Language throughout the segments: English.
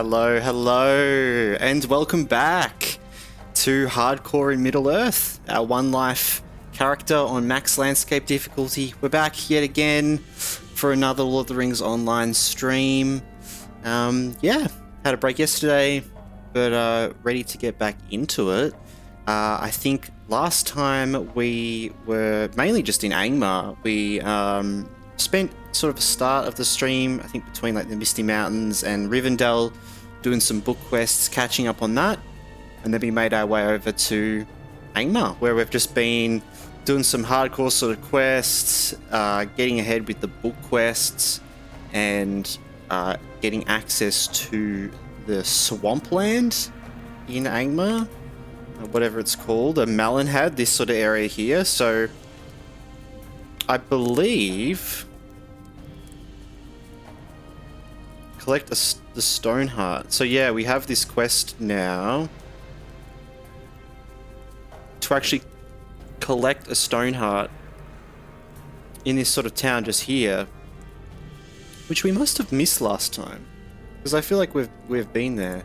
Hello, hello, and welcome back to Hardcore in Middle-earth, our One Life character on max landscape difficulty. We're back yet again for another Lord of the Rings online stream. Yeah, had a break yesterday, but ready to get back into it. I think last time we were mainly just in Angmar. We spent sort of the start of the stream, I think between like the Misty Mountains and Rivendell, doing some book quests, catching up on that, and then we made our way over to Angmar, where we've just been doing some hardcore sort of quests, getting ahead with the book quests, and getting access to the swampland in Angmar, whatever it's called, a Malinhad, this sort of area here. So I believe collect the stone heart. So yeah, we have this quest now to actually collect a stone heart in this sort of town just here, which we must have missed last time, because I feel like we've been there.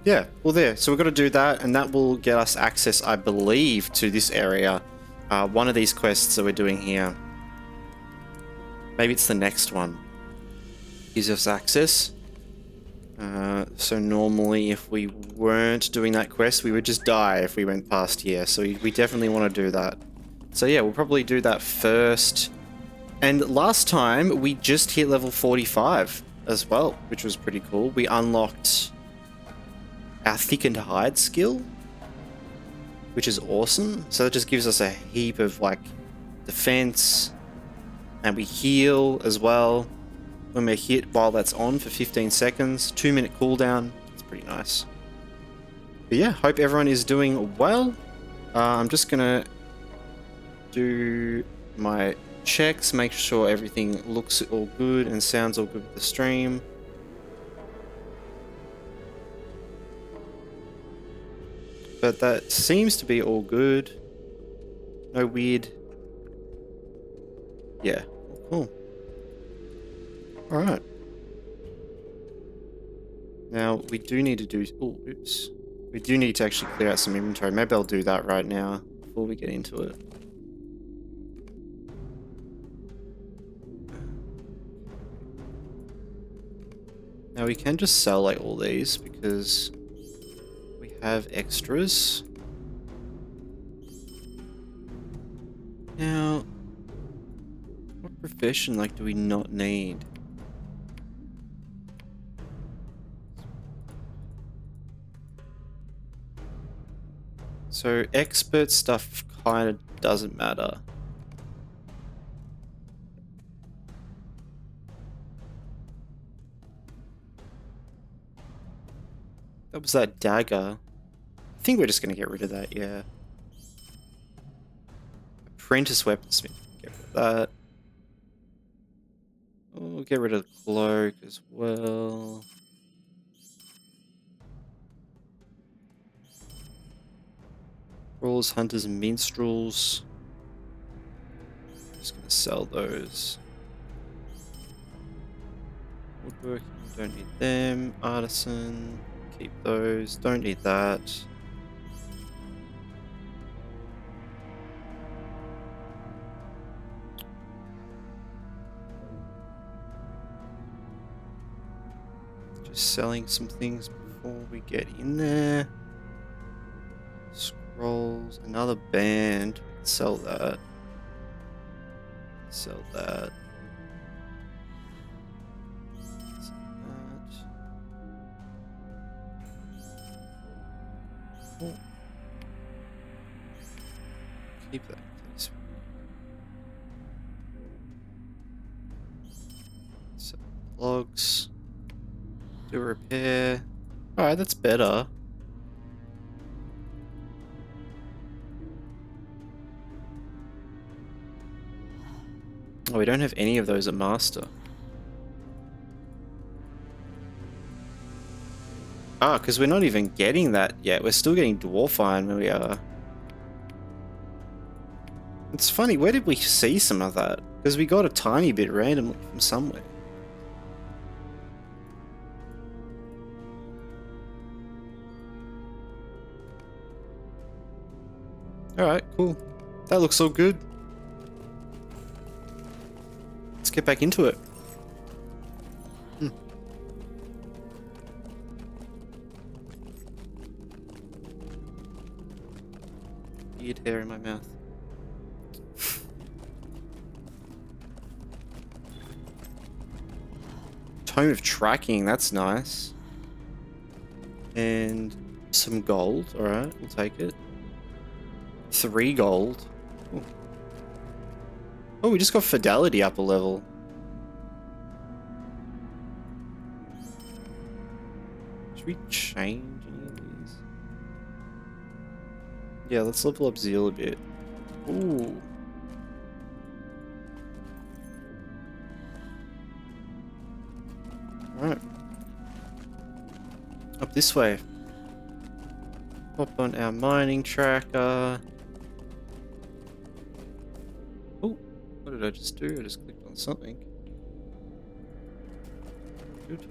Yeah, well there. So we've got to do that, and that will get us access, I believe, to this area. One of these quests that we're doing here. Maybe it's the next one. Gives us access. So normally if we weren't doing that quest, we would just die if we went past here. So we definitely want to do that. So yeah, we'll probably do that first. And last time we just hit level 45 as well, which was pretty cool. We unlocked our thickened hide skill, which is awesome. So that just gives us a heap of like defense, and we heal as well when we're hit while that's on for 15 seconds. 2-minute cooldown. It's pretty nice. But yeah, hope everyone is doing well. I'm just gonna do my checks, make sure everything looks all good and sounds all good with the stream. But that seems to be all good. No weird. Yeah, cool. Alright. Now, we do need to do... Oh, oops. We do need to actually clear out some inventory. Maybe I'll do that right now before we get into it. Now, we can just sell like all these because have extras. Now, what profession like do we not need? So expert stuff kind of doesn't matter. That was that dagger. I think we're just going to get rid of that, yeah. Apprentice weaponsmith, get rid of that. Oh, get rid of the cloak as well. Brawlers, hunters, and minstrels. Just going to sell those. Woodworking, don't need them. Artisan, keep those. Don't need that. Just selling some things before we get in there. Scrolls, another band. Sell that. Sell that. Sell that. Oh. Keep that, please. Sell logs. Do repair. Alright, that's better. Oh, we don't have any of those at master. Ah, because we're not even getting that yet. We're still getting dwarf iron when we are. It's funny, where did we see some of that? Because we got a tiny bit randomly from somewhere. Alright, cool. That looks all good. Let's get back into it. Weird hair in my mouth. Tome of tracking, that's nice. And some gold, alright, we'll take it. 3 gold. Ooh. Oh, we just got fidelity up a level. Should we change any of these? Yeah, let's level up Zeal a bit. Ooh. Alright. Up this way. Hop on our mining tracker. Oh, what did I just do? I just clicked on something. Good.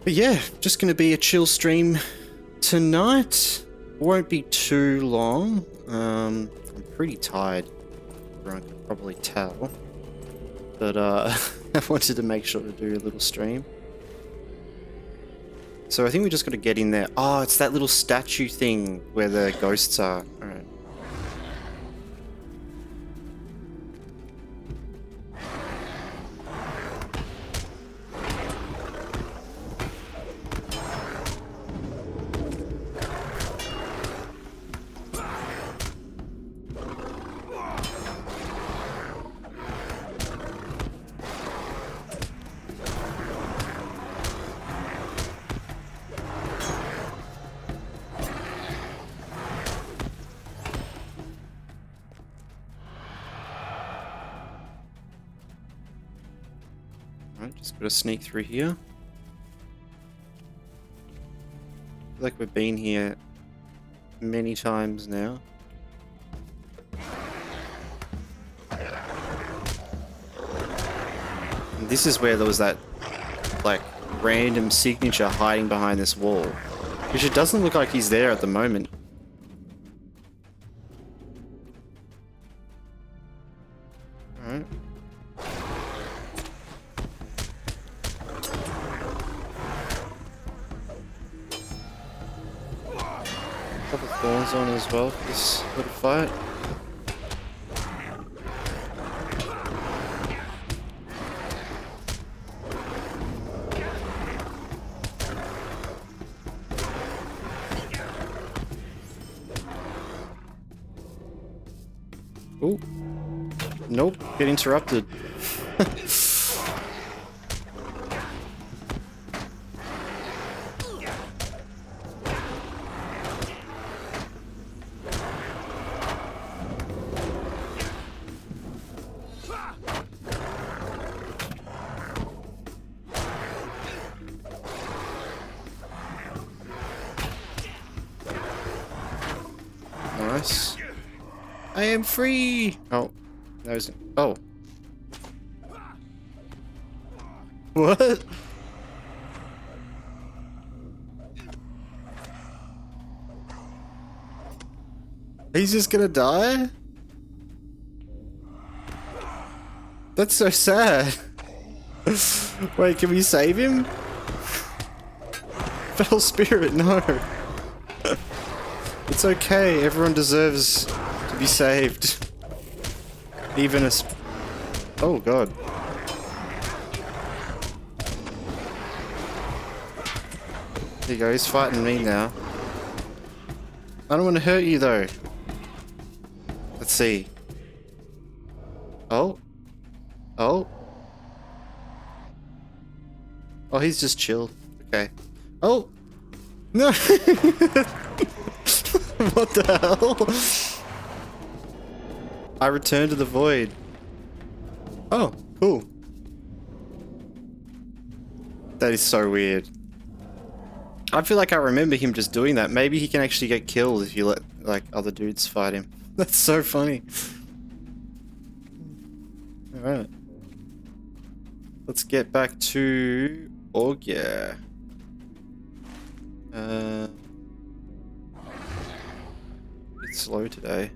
But yeah, just gonna be a chill stream tonight. Won't be too long. I'm pretty tired. Everyone can probably tell. But I wanted to make sure to do a little stream. So I think we just got to get in there. Oh, it's that little statue thing where the ghosts are. Alright. Just gotta sneak through here. I feel like we've been here many times now. And this is where there was that, like, random signature hiding behind this wall. Which it doesn't look like he's there at the moment. Alright. Couple thorns on as well for this little fight. Oh, nope, get interrupted. Nice. I am free! Oh. That was... Oh. What? He's just gonna die? That's so sad. Wait, can we save him? Fell spirit, no. It's okay, everyone deserves to be saved. Even a oh god. There you go, he's fighting me now. I don't want to hurt you though. Let's see. Oh. Oh. Oh, he's just chilled. Okay. Oh! No! What the hell? I returned to the void. Oh, cool. That is so weird. I feel like I remember him just doing that. Maybe he can actually get killed if you let like other dudes fight him. That's so funny. Alright. Let's get back to Orgia. Bit slow today.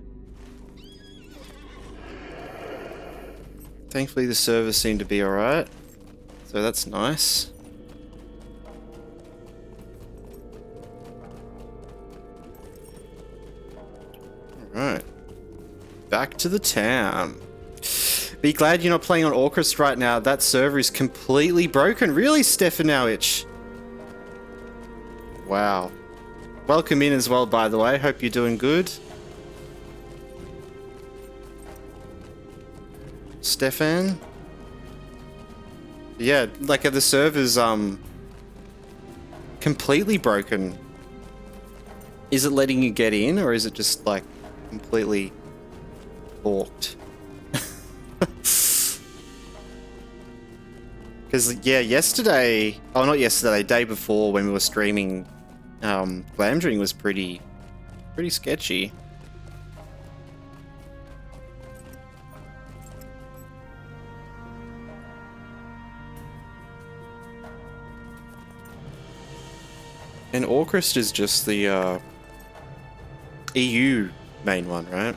Thankfully the servers seem to be alright. So that's nice. Alright. Back to the town. Be glad you're not playing on Orchestra right now. That server is completely broken. Really, Stefanowicz? Wow. Welcome in as well, by the way. Hope you're doing good. Stefan? Yeah, like the server's completely broken. Is it letting you get in, or is it just like completely balked? Because yeah, yesterday, oh not yesterday, day before when we were streaming, Glamdring was pretty sketchy. And Orchestra is just the EU main one, right?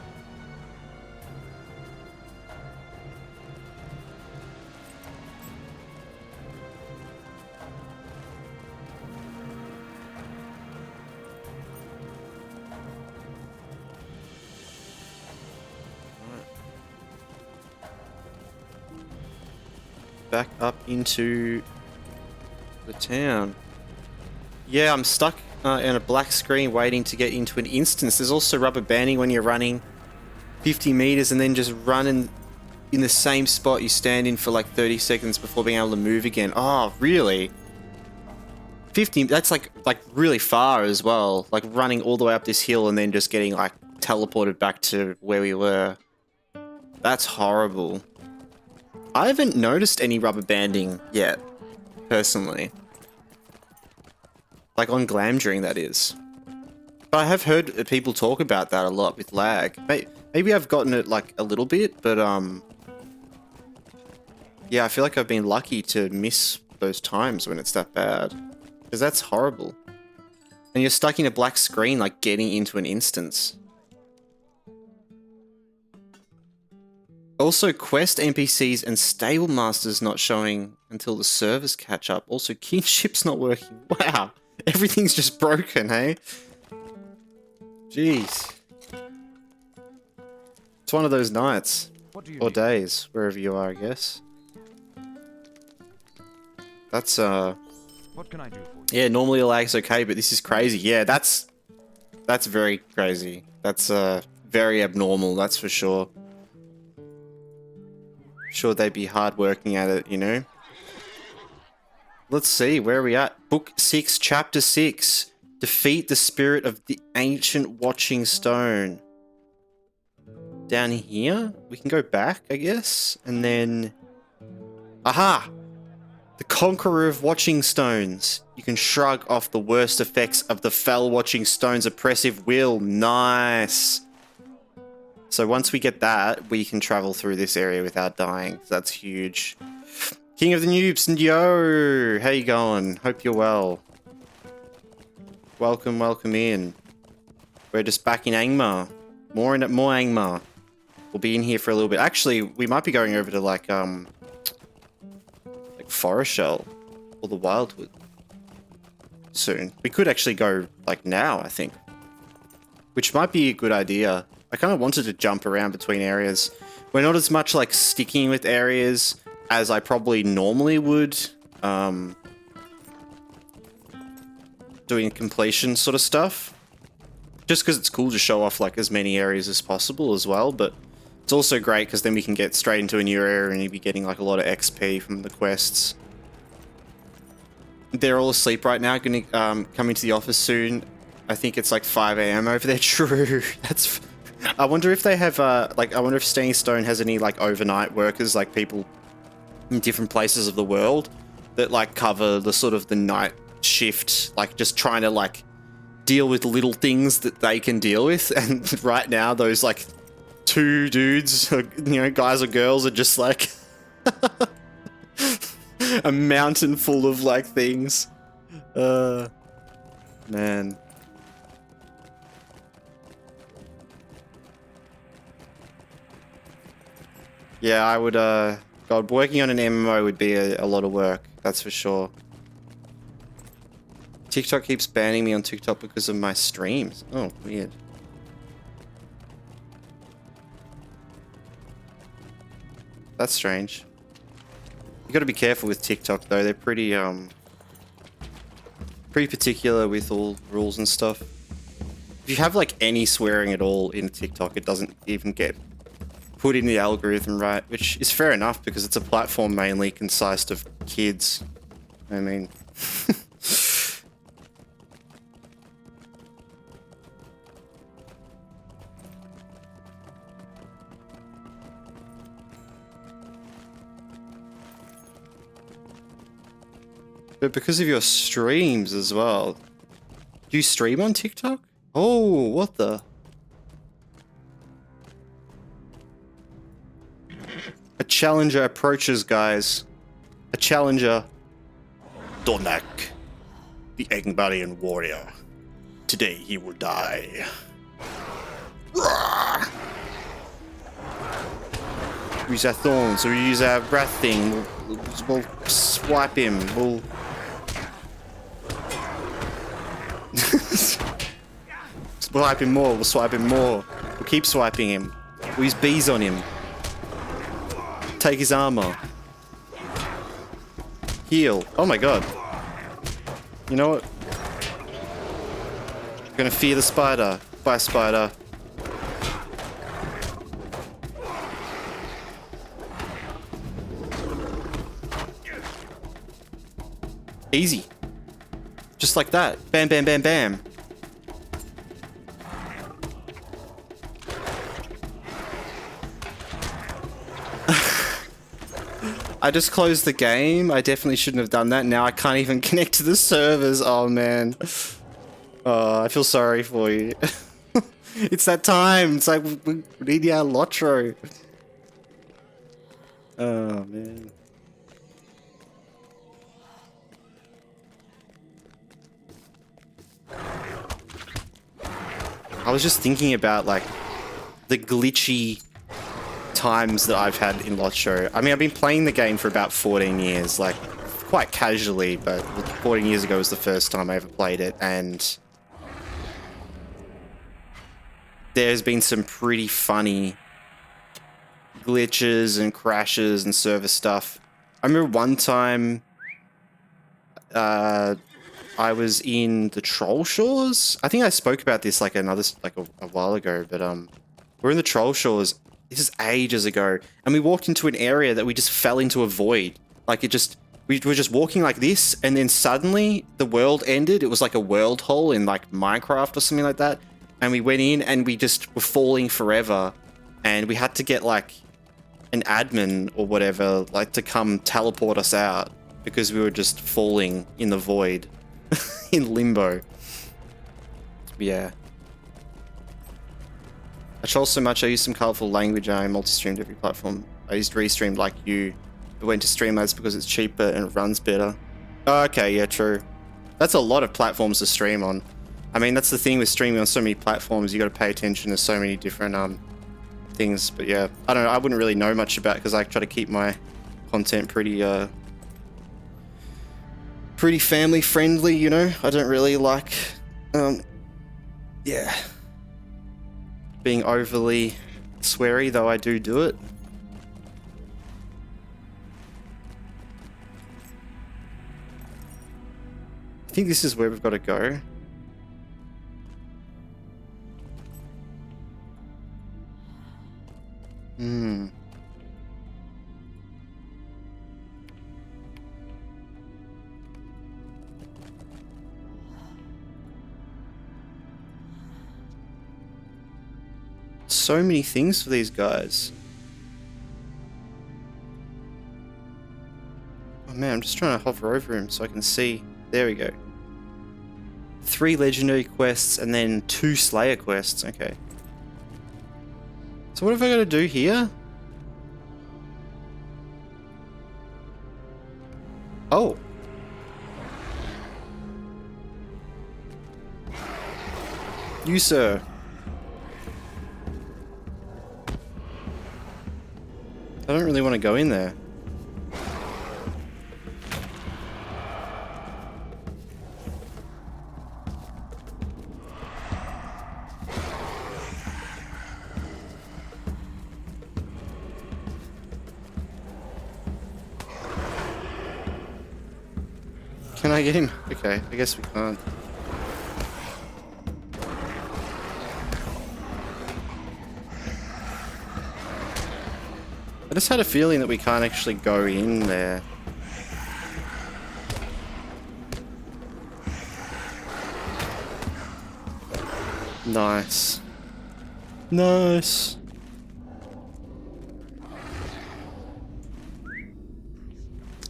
Back up into the town. Yeah, I'm stuck in a black screen waiting to get into an instance. There's also rubber banding when you're running 50 meters and then just running in the same spot you stand in for like 30 seconds before being able to move again. Oh, really? 50, that's like really far as well. Like running all the way up this hill and then just getting like teleported back to where we were. That's horrible. I haven't noticed any rubber banding yet, personally. Like on Glamdring, that is. But I have heard people talk about that a lot with lag. Maybe I've gotten it like a little bit, but yeah, I feel like I've been lucky to miss those times when it's that bad. Because that's horrible. And you're stuck in a black screen like getting into an instance. Also, quest NPCs and stable masters not showing until the servers catch up. Also, kinship's not working. Wow. Everything's just broken, hey? Jeez. It's one of those nights. Or days, wherever you are, I guess. That's, What can I do for you? yeah, normally a lag's okay, but this is crazy. Yeah, that's very crazy. That's, very abnormal, that's for sure. Sure they'd be hard working at it, you know? Let's see, where are we at? Book 6, Chapter 6. Defeat the spirit of the ancient watching stone. Down here? We can go back, I guess. And then... Aha! The Conqueror of Watching Stones. You can shrug off the worst effects of the fell watching stone's oppressive will. Nice! So once we get that, we can travel through this area without dying. That's huge. King of the Noobs, and yo! How you going? Hope you're well. Welcome, welcome in. We're just back in Angmar. More Angmar. We'll be in here for a little bit. Actually, we might be going over to like Forochel or the Wildwood soon. We could actually go like now, I think. Which might be a good idea. I kind of wanted to jump around between areas. We're not as much like sticking with areas as I probably normally would. Doing completion sort of stuff. Just because it's cool to show off like as many areas as possible as well, but it's also great because then we can get straight into a new area and you'll be getting like a lot of XP from the quests. They're all asleep right now, gonna come into the office soon. I think it's like 5 AM over there. True. That's... I wonder if they have, like, I wonder if Standing Stone has any, like, overnight workers, like, people in different places of the world that, like, cover the sort of the night shift, like, just trying to, like, deal with little things that they can deal with, and right now those like 2 dudes, you know, guys or girls, are just like a mountain full of like things. Man. Yeah, I would, God, working on an MMO would be a lot of work, that's for sure. TikTok keeps banning me on TikTok because of my streams. Oh, weird. That's strange. You gotta be careful with TikTok though, they're pretty particular with all rules and stuff. If you have like any swearing at all in TikTok, it doesn't even get put in the algorithm right, which is fair enough because it's a platform mainly consisted of kids. I mean... But because of your streams as well. Do you stream on TikTok? Oh, what the? A challenger approaches, guys. A challenger. Dornak, the Angmarian warrior. Today he will die. Use our thorns, or use our wrath thing. We'll swipe him. We'll... swipe him more, we'll swipe him more. We'll keep swiping him. We'll use bees on him. Take his armor. Heal. Oh my god. You know what? I'm gonna fear the spider. Bye, spider. Easy. Just like that. Bam, bam, bam, bam. I just closed the game. I definitely shouldn't have done that. Now I can't even connect to the servers. Oh, man. Oh, I feel sorry for you. It's that time. It's like, we need our LOTRO. Oh, man. I was just thinking about, like, the glitchy times that I've had in LOTRO. I mean, I've been playing the game for about 14 years, like, quite casually, but 14 years ago was the first time I ever played it, and there's been some pretty funny glitches and crashes and server stuff. I remember one time, I was in the Troll Shores. I think I spoke about this like a while ago, but we're in the Troll Shores. This is ages ago, and we walked into an area that we just fell into a void. Like we were just walking like this, and then suddenly the world ended. It was like a world hole in like Minecraft or something like that. And we went in, and we just were falling forever, and we had to get like an admin or whatever, like to come teleport us out because we were just falling in the void. In limbo. Yeah. I troll so much, I use some colourful language, I multi-streamed every platform. I used Restream like you. I went to Streamlabs because it's cheaper and it runs better. Oh, okay, yeah, true. That's a lot of platforms to stream on. I mean, that's the thing with streaming on so many platforms, you gotta pay attention to so many different things, but yeah. I don't know, I wouldn't really know much about it because I try to keep my content pretty family friendly, you know? I don't really like, yeah, being overly sweary, though I do it. I think this is where we've got to go. So many things for these guys. Oh man, I'm just trying to hover over him so I can see. There we go. 3 legendary quests and then 2 Slayer quests. Okay. So what have I got to do here? Oh. You, sir. I don't really want to go in there. Can I get him? Okay, I guess we can't. I just had a feeling that we can't actually go in there. Nice. Nice.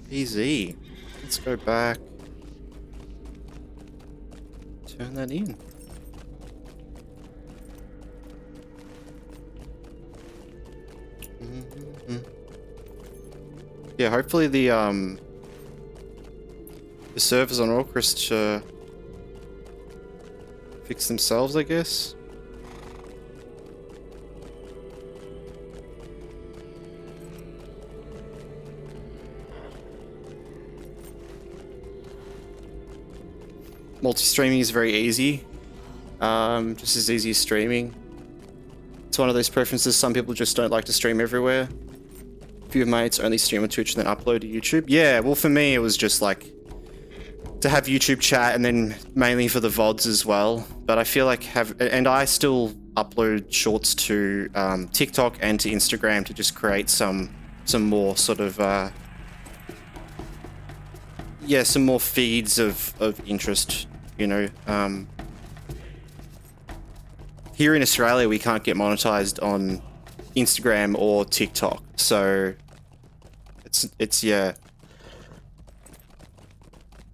Easy. Let's go back. Turn that in. Yeah, hopefully the servers on Orchestra fix themselves, I guess. Multi-streaming is very easy. Just as easy as streaming. It's one of those preferences. Some people just don't like to stream everywhere. A few of my mates only stream on Twitch and then upload to YouTube. Yeah, well for me it was just like to have YouTube chat and then mainly for the VODs as well. But I feel like and I still upload shorts to TikTok and to Instagram to just create some more sort of yeah, some more feeds of interest, you know. Here in Australia, we can't get monetized on Instagram or TikTok, so it's yeah,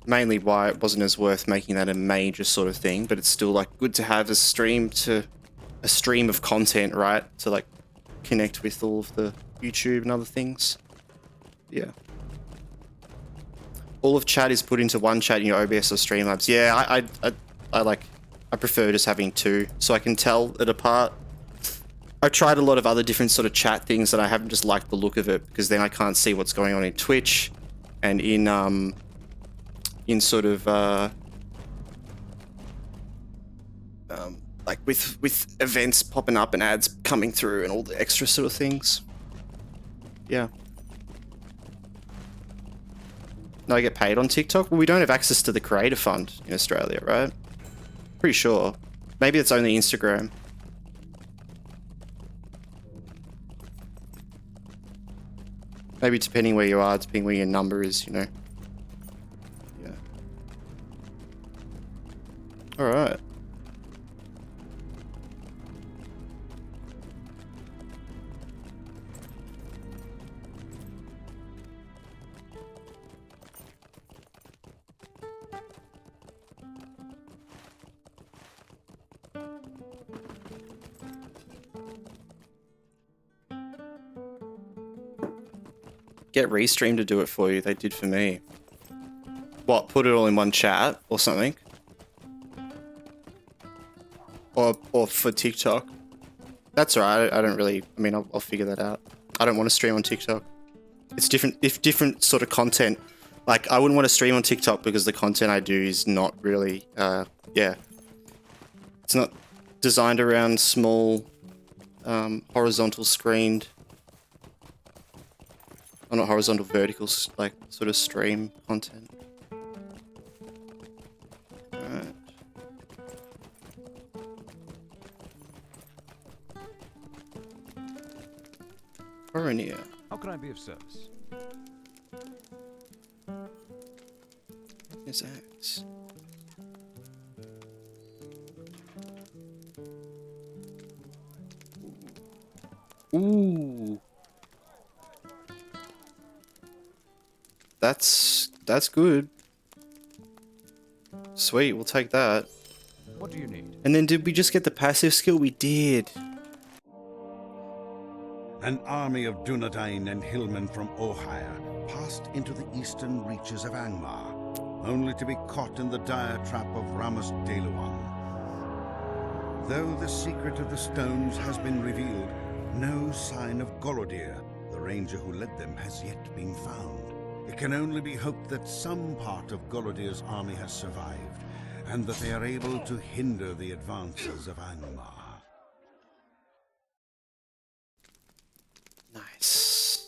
mainly why it wasn't as worth making that a major sort of thing. But it's still like good to have a stream of content, right? To like connect with all of the YouTube and other things. Yeah. All of chat is put into one chat in your OBS or Streamlabs. Yeah, I prefer just having 2 so I can tell it apart. I've tried a lot of other different sort of chat things and I haven't just liked the look of it because then I can't see what's going on in Twitch and in sort of like with events popping up and ads coming through and all the extra sort of things. Yeah. No, I get paid on TikTok? Well, we don't have access to the creator fund in Australia, right? Pretty sure. Maybe it's only Instagram. Maybe depending where you are, depending where your number is, you know. Yeah. Alright. Get Restream to do it for you. They did for me. What, put it all in one chat or something? Or for TikTok? That's alright. I don't really... I mean, I'll figure that out. I don't want to stream on TikTok. It's different... If different sort of content... Like, I wouldn't want to stream on TikTok because the content I do is not really... yeah. It's not designed around small, horizontal screened... Or not horizontal, vertical, like, sort of stream content. Alright. Forochel. How can I be of service? His axe. Ooh. That's good. Sweet, we'll take that. What do you need? And then did we just get the passive skill? We did. An army of Dunedain and hillmen from Ohio passed into the eastern reaches of Angmar, only to be caught in the dire trap of Ramus Deluan. Though the secret of the stones has been revealed, no sign of Golodir, the ranger who led them, has yet been found. It can only be hoped that some part of Golodir's army has survived, and that they are able to hinder the advances of Angmar. Nice.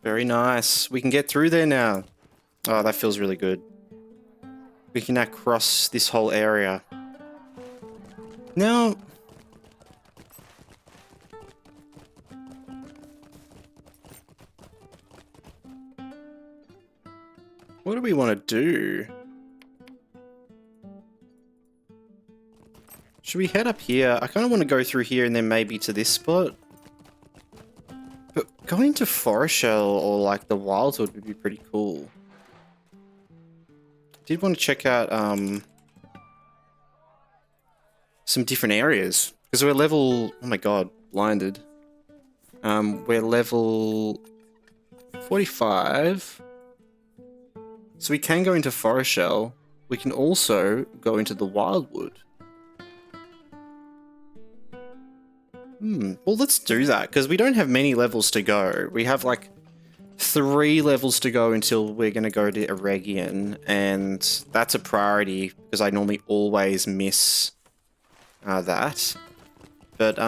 Very nice. We can get through there now. Oh, that feels really good. We can now cross this whole area. Now... what do we want to do? Should we head up here? I kind of want to go through here and then maybe to this spot. But going to Forochel or like the Wildwood would be pretty cool. Did want to check out some different areas. Because we're level... oh my god, blinded. We're level 45. So we can go into Forochel. We can also go into the Wildwood. Well, let's do that, because we don't have many levels to go. We have, like, 3 levels to go until we're going to go to Eregion, and that's a priority, because I normally always miss that. But,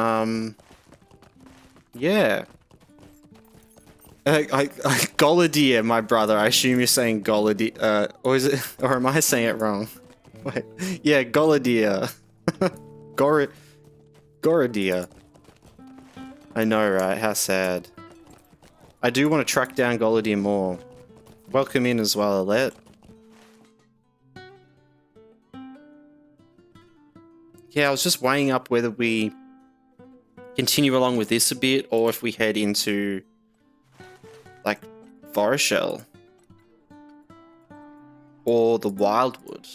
yeah. Golodir, my brother. I assume you're saying Golodir, or is it, or am I saying it wrong? Wait, yeah, Golodir. Gorodir. I know, right? How sad. I do want to track down Golodir more. Welcome in as well, Alette. Yeah, I was just weighing up whether we continue along with this a bit, or if we head into, like, Forochel. Or the Wildwood.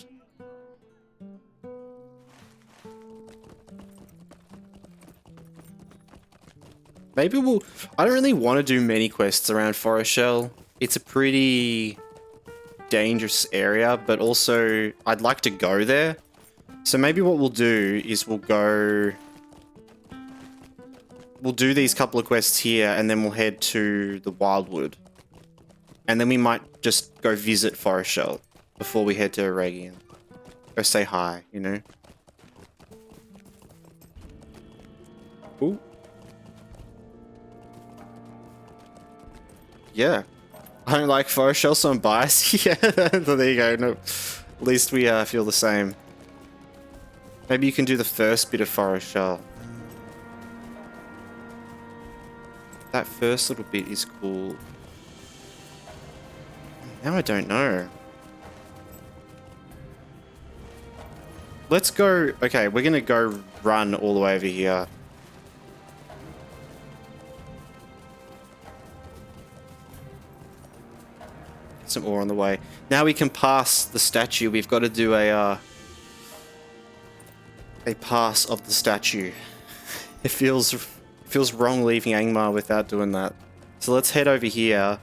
Maybe we'll... I don't really want to do many quests around Forochel. It's a pretty dangerous area, but also I'd like to go there. So maybe what we'll do is we'll do these couple of quests here, and then we'll head to the Wildwood. And then we might just go visit Forochel before we head to Eregion. Go say hi, you know? Ooh. Yeah. I don't like Forochel, so I'm biased. Yeah, so there you go. No, at least we feel the same. Maybe you can do the first bit of Forochel. That first little bit is cool. Now I don't know. Let's go... okay, we're gonna go run all the way over here. Some ore on the way. Now we can pass the statue. We've got to do a pass of the statue. It feels wrong leaving Angmar without doing that. So let's head over here.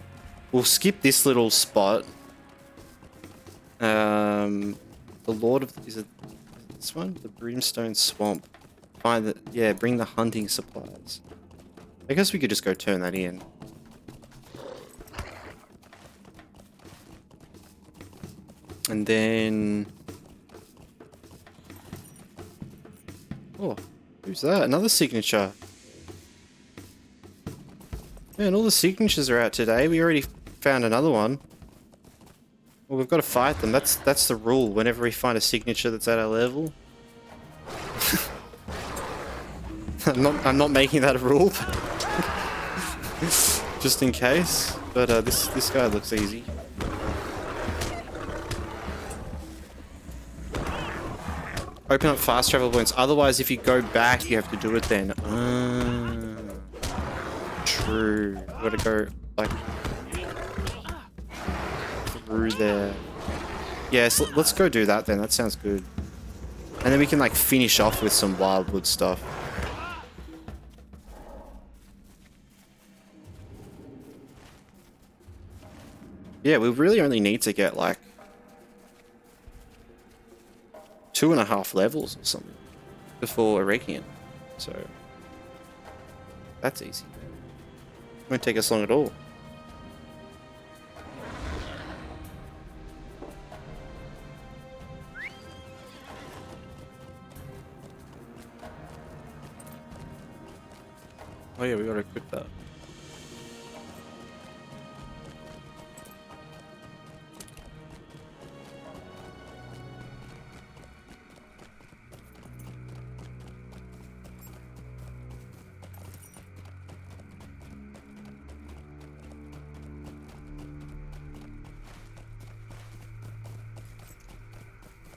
We'll skip this little spot. The Lord of... is it this one? The Brimstone Swamp. Find the... yeah, bring the hunting supplies. I guess we could just go turn that in. And then... oh, who's that? Another signature. Man, all the signatures are out today. We already found another one. Well, we've got to fight them. That's the rule. Whenever we find a signature that's at our level. I'm not making that a rule. Just in case. But this guy looks easy. Open up fast travel points. Otherwise, if you go back, you have to do it then. True. We gotta go, like, through there. Yeah, so let's go do that then. That sounds good. And then we can like finish off with some wildwood stuff. Yeah, we really only need to get like 2.5 levels or something before erecting it. So that's easy. Won't take us long at all. Oh yeah, we gotta equip that.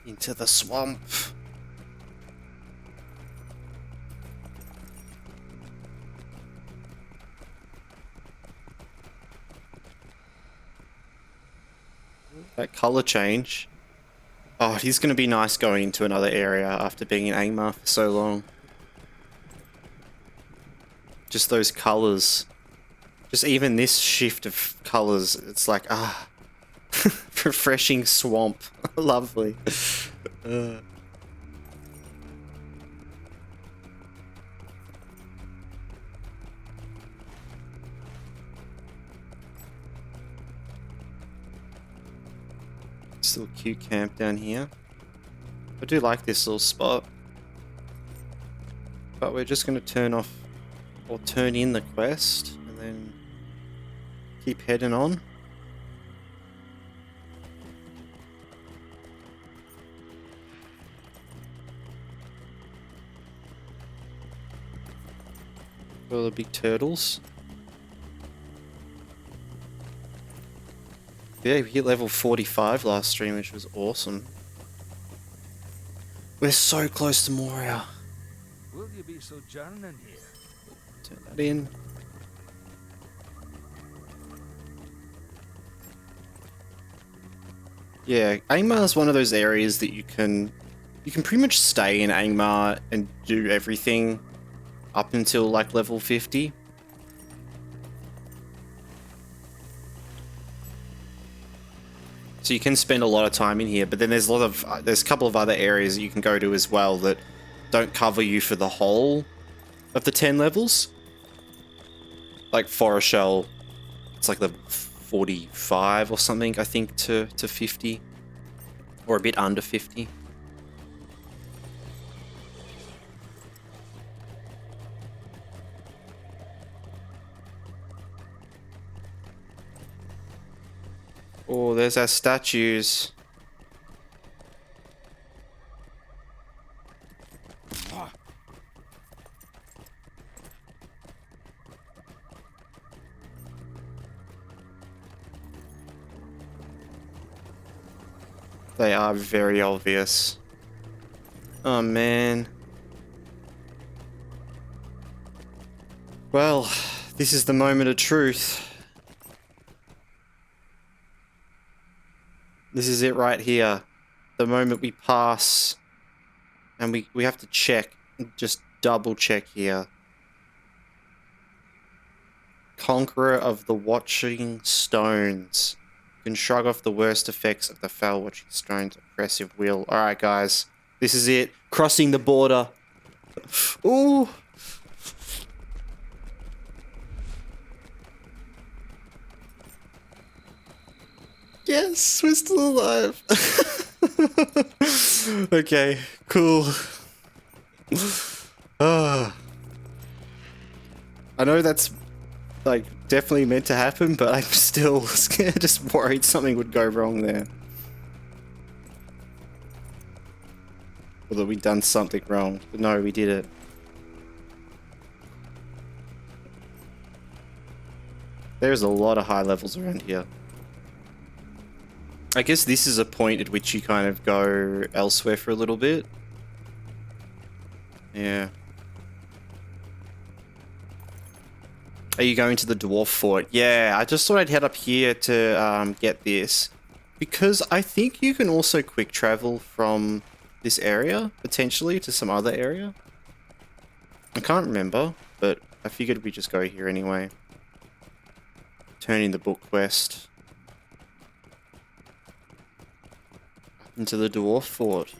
Into the swamp. That color change. Oh, he's going to be nice going into another area after being in Angmar for so long. Just those colors. Just even this shift of colors, it's like, ah. Refreshing swamp. Lovely. Still cute camp down here. I do like this little spot. But we're just going to turn off or turn in the quest and then keep heading on. All the big turtles. Yeah, we hit level 45 last stream, which was awesome. We're so close to Moria. Will you be sojourning here? Turn that in. Yeah, Angmar is one of those areas that you can pretty much stay in Angmar and do everything up until like level 50. So you can spend a lot of time in here, but then there's a couple of other areas that you can go to as well that don't cover you for the whole of the 10 levels. Like Forochel, it's like the 45 or something, I think, to 50, or a bit under 50. Oh, there's our statues. They are very obvious. Oh, man. Well, this is the moment of truth. This is it right here. The moment we pass. And we have to check. Just double check here. Conqueror of the Watching Stones. You can shrug off the worst effects of the Foul Watching Stone's oppressive will. Alright, guys. This is it. Crossing the border. Ooh. Yes, we're still alive. Okay, cool. I know that's like definitely meant to happen, but I'm still scared, just worried something would go wrong there. Or that we'd done something wrong. But no, we did it. There's a lot of high levels around here. I guess this is a point at which you kind of go elsewhere for a little bit. Yeah. Are you going to the Dwarf Fort? Yeah, I just thought I'd head up here to get this. because I think you can also quick travel from this area, potentially, to some other area. I can't remember, but I figured we'd just go here anyway. Turn in the book quest. Into the dwarf fort.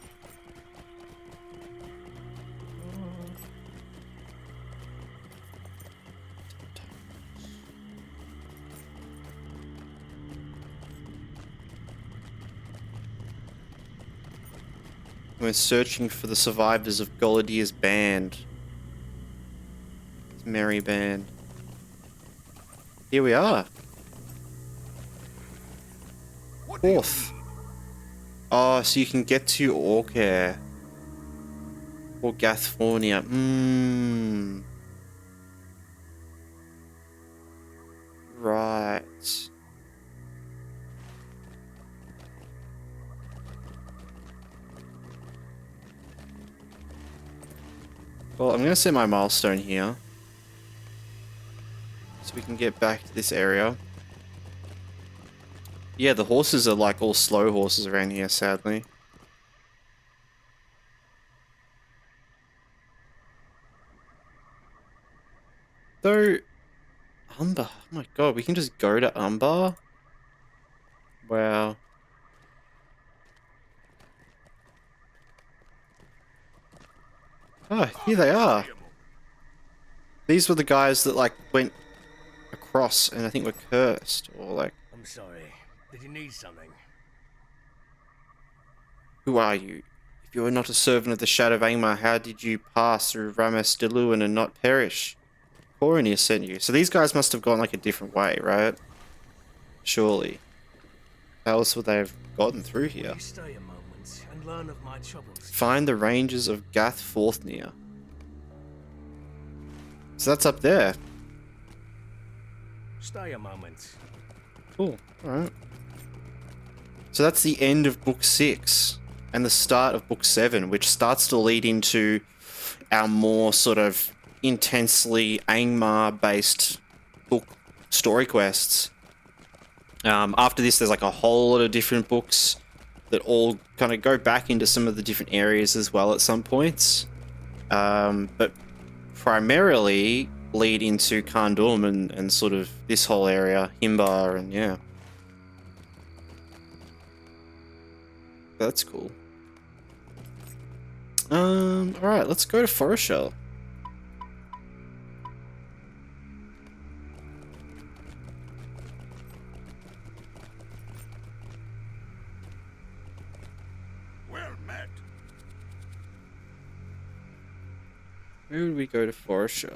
We're searching for the survivors of Golidir's band. It's merry band. Here we are. Fourth. Oh, so you can get to Orcare. Or Gathfornia. Right. Well, I'm going to set my milestone here. So we can get back to this area. Yeah, the horses are like all slow horses around here, sadly. Though, Umbar, oh my god, we can just go to Umbar? Wow. Oh, here they are. These were the guys that like went across and I think were cursed or like... I'm sorry. Did you need something? Who are you? If you are not a servant of the Shadow of Angmar, how did you pass through Ramas Deluan and not perish? Coronir sent you. So these guys must have gone like a different way, right? Surely. How else would they have gotten through here? Will you stay a moment and learn of my troubles? Find the ranges of Gathfornia. So that's up there. Stay a moment. Cool. Alright. So that's the end of book 6 and the start of book 7, which starts to lead into our more sort of intensely Angmar based book story quests. After this, there's like a whole lot of different books that all kind of go back into some of the different areas as well at some points. But primarily lead into Khandum and sort of this whole area, Himbar, and yeah. That's cool. Alright, let's go to Forochel. Well met. Where would we go to Forochel?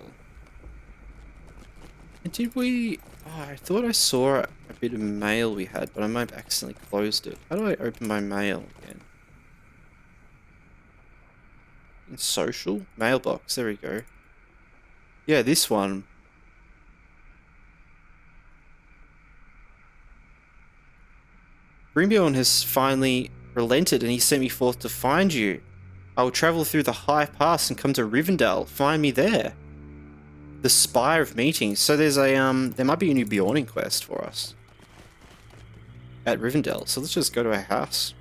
And did we... Oh, I thought I saw a bit of mail we had, but I might have accidentally closed it. How do I open my mail again? In social? Mailbox, there we go. Yeah, this one. Grimbiorn has finally relented and he sent me forth to find you. I will travel through the High Pass and come to Rivendell. Find me there. The Spire of Meetings. So there's a, there might be a new Bjorning quest for us. At Rivendell. So let's just go to our house.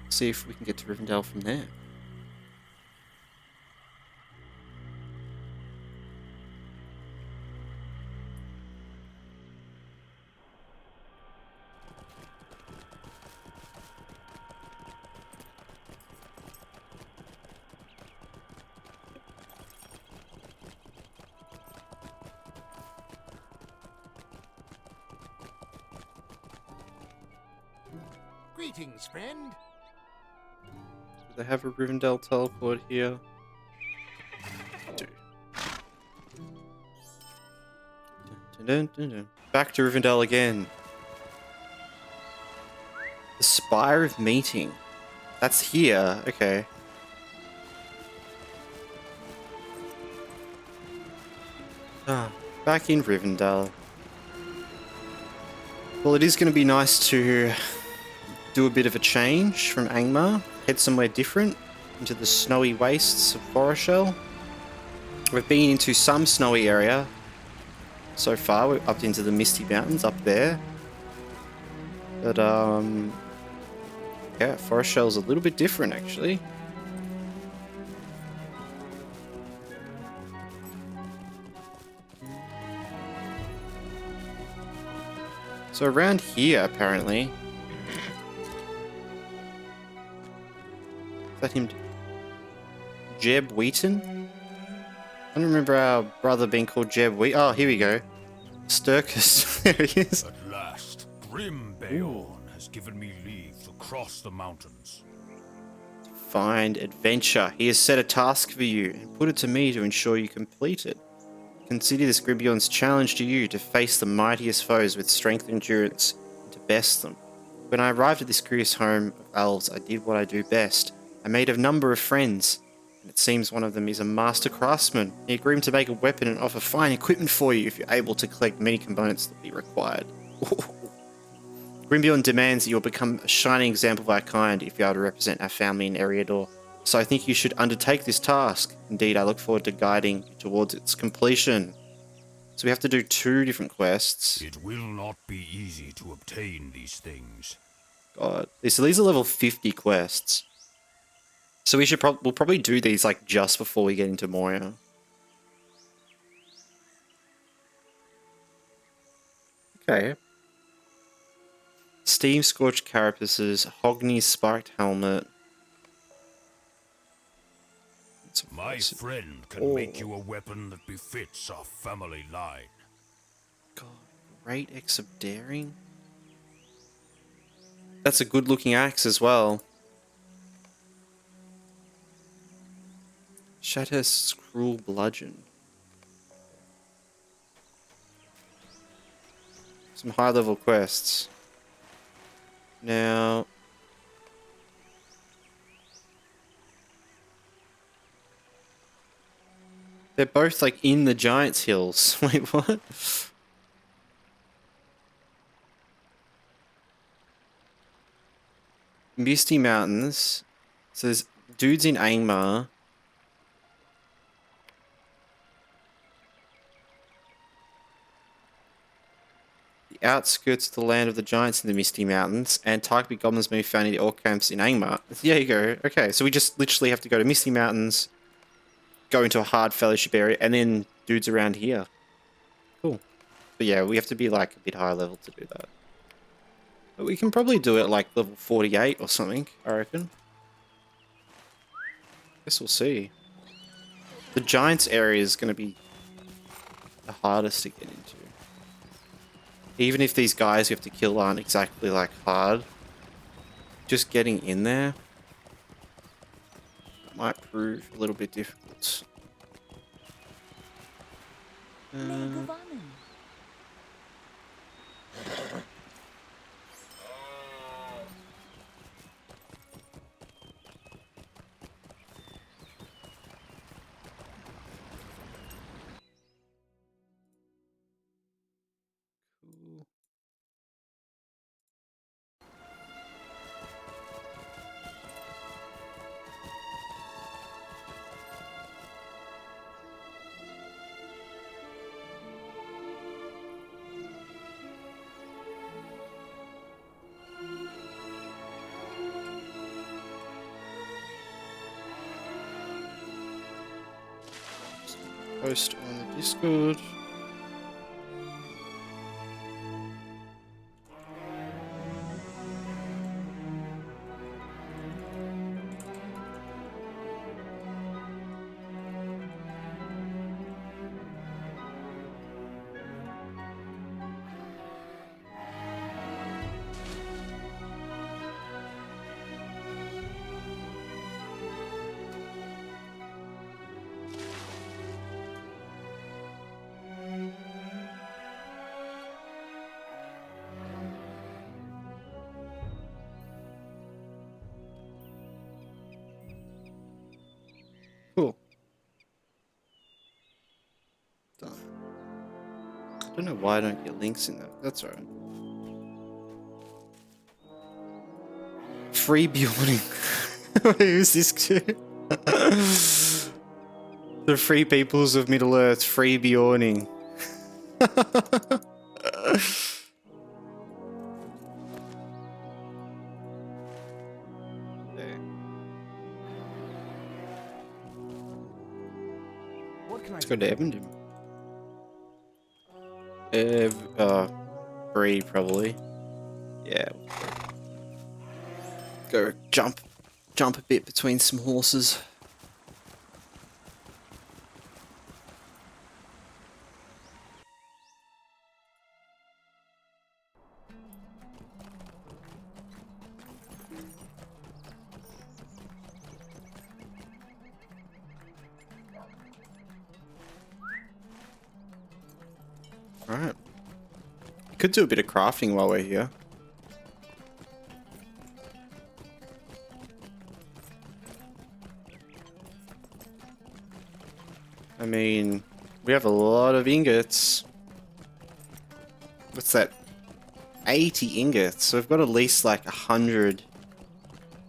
See if we can get to Rivendell from there. Greetings, friend. Do they have a Rivendell teleport here? Do. Dun, dun, dun, dun. Back to Rivendell again. The Spire of Meeting. That's here. Okay. Ah, back in Rivendell. Well, it is going to be nice to do a bit of a change from Angmar, head somewhere different into the snowy wastes of Forochel. We've been into some snowy area so far. We're up into the Misty Mountains up there. But yeah, Forochel's a little bit different actually. So around here, apparently. Is that him? Jeb Wheaton? I don't remember our brother being called Jeb Wheaton. Oh, here we go. Sturkis. There he is. At last, Grim Beorn has given me leave to cross the mountains. Find adventure. He has set a task for you and put it to me to ensure you complete it. Consider this Gribbion's challenge to you to face the mightiest foes with strength and endurance and to best them. When I arrived at this curious home of elves, I did what I do best. I made a number of friends, and it seems one of them is a master craftsman. He agreed to make a weapon and offer fine equipment for you if you're able to collect many components that be required. Grimbion demands that you'll become a shining example of our kind if you are to represent our family in Eriador. So I think you should undertake this task. Indeed, I look forward to guiding you towards its completion. So we have to do 2 different quests. It will not be easy to obtain these things. God. So these are level 50 quests. So we should we'll probably do these like just before we get into Moria. Okay. Steam Scorched Carapaces, Hogni's Spiked Helmet. My friend can make you a weapon that befits our family line. God, Great Axe of Daring? That's a good looking axe as well. Shatter's Cruel Bludgeon. Some high level quests. Now... they're both like in the Giants Hills. Wait, what? Misty Mountains. So there's dudes in Angmar. The outskirts of the land of the giants in the Misty Mountains, and Tarkby goblins may be found in the orc camps in Angmar. There you go. Okay, so we just literally have to go to Misty Mountains, go into a hard fellowship area, and then dudes around here. Cool. But yeah, we have to be like a bit higher level to do that. But we can probably do it like level 48 or something, I reckon. Guess we'll see. The Giants area is going to be the hardest to get into. Even if these guys we have to kill aren't exactly like hard, just getting in there might prove a little bit difficult. Post on the Discord. Cool. Done. I don't know why I don't get links in that. That's alright. Free Bjorning. Who's this to? The free peoples of Middle Earth, free Bjorning. What can I Let's do? go to Evendom. Bree probably. Yeah. Go jump a bit between some horses. Alright. Could do a bit of crafting while we're here. I mean, we have a lot of ingots. What's that? 80 ingots. So we've got at least like 100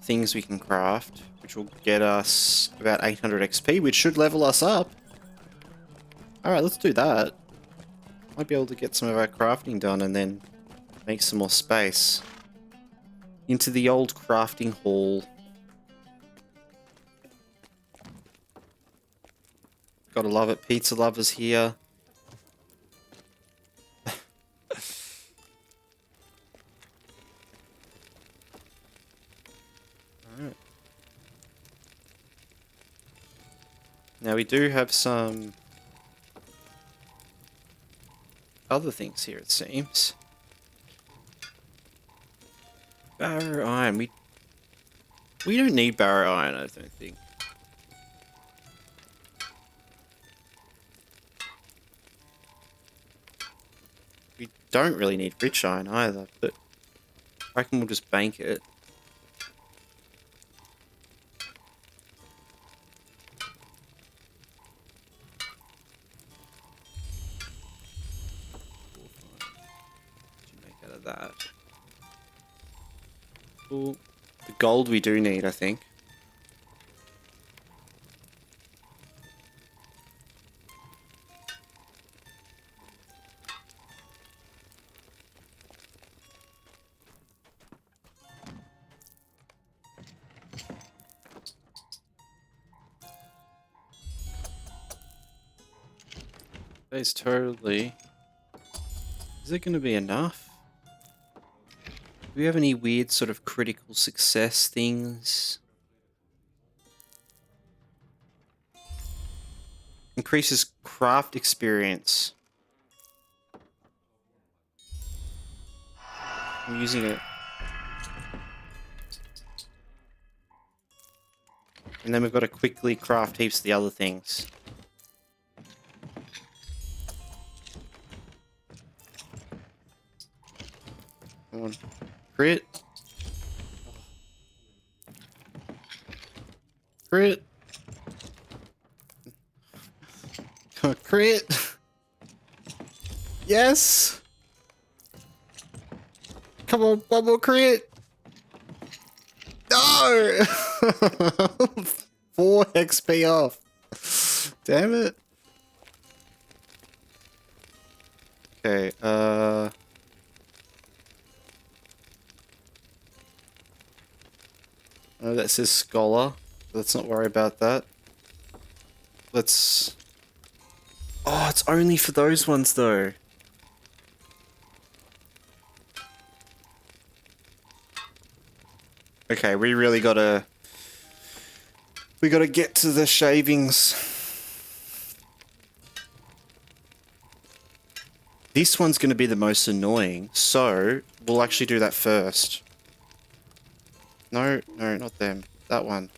things we can craft, which will get us about 800 XP, which should level us up. Alright, let's do that. Might be able to get some of our crafting done and then make some more space. Into the old crafting hall. Gotta love it. Pizza lovers here. Alright. Now we do have some other things here, it seems. Barrow iron. We don't need barrow iron, I don't think. We don't really need rich iron either, but I reckon we'll just bank it. Make out of that. Cool. The gold we do need, I think. That is totally... Is it going to be enough? Do we have any weird sort of critical success things? Increases craft experience. I'm using it. And then we've got to quickly craft heaps of the other things. Come on. Crit. Crit. Come on, crit. Yes. Come on, one more crit. No. 4 XP off. Damn it. Okay, oh, that says scholar. Let's not worry about that. Let's... Oh, it's only for those ones though. Okay, we really gotta... We gotta get to the shavings. This one's gonna be the most annoying, so we'll actually do that first. No, no, not them. That one.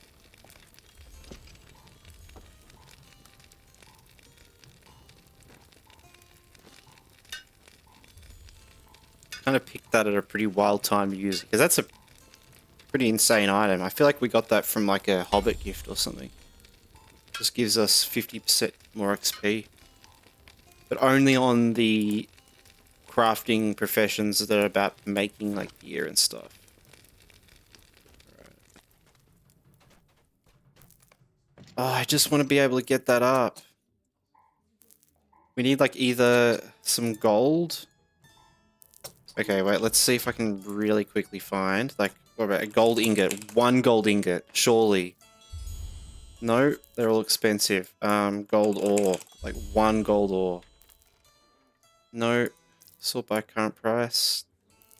Kind of picked that at a pretty wild time to use it, because that's a pretty insane item. I feel like we got that from like a Hobbit gift or something. Just gives us 50% more XP. But only on the crafting professions that are about making like gear and stuff. Oh, I just want to be able to get that up. We need like either some gold. Okay, wait, let's see if I can really quickly find like, what about a gold ingot? 1 gold ingot, surely. No, they're all expensive. Gold ore. Like 1 gold ore. No. Sort by current price.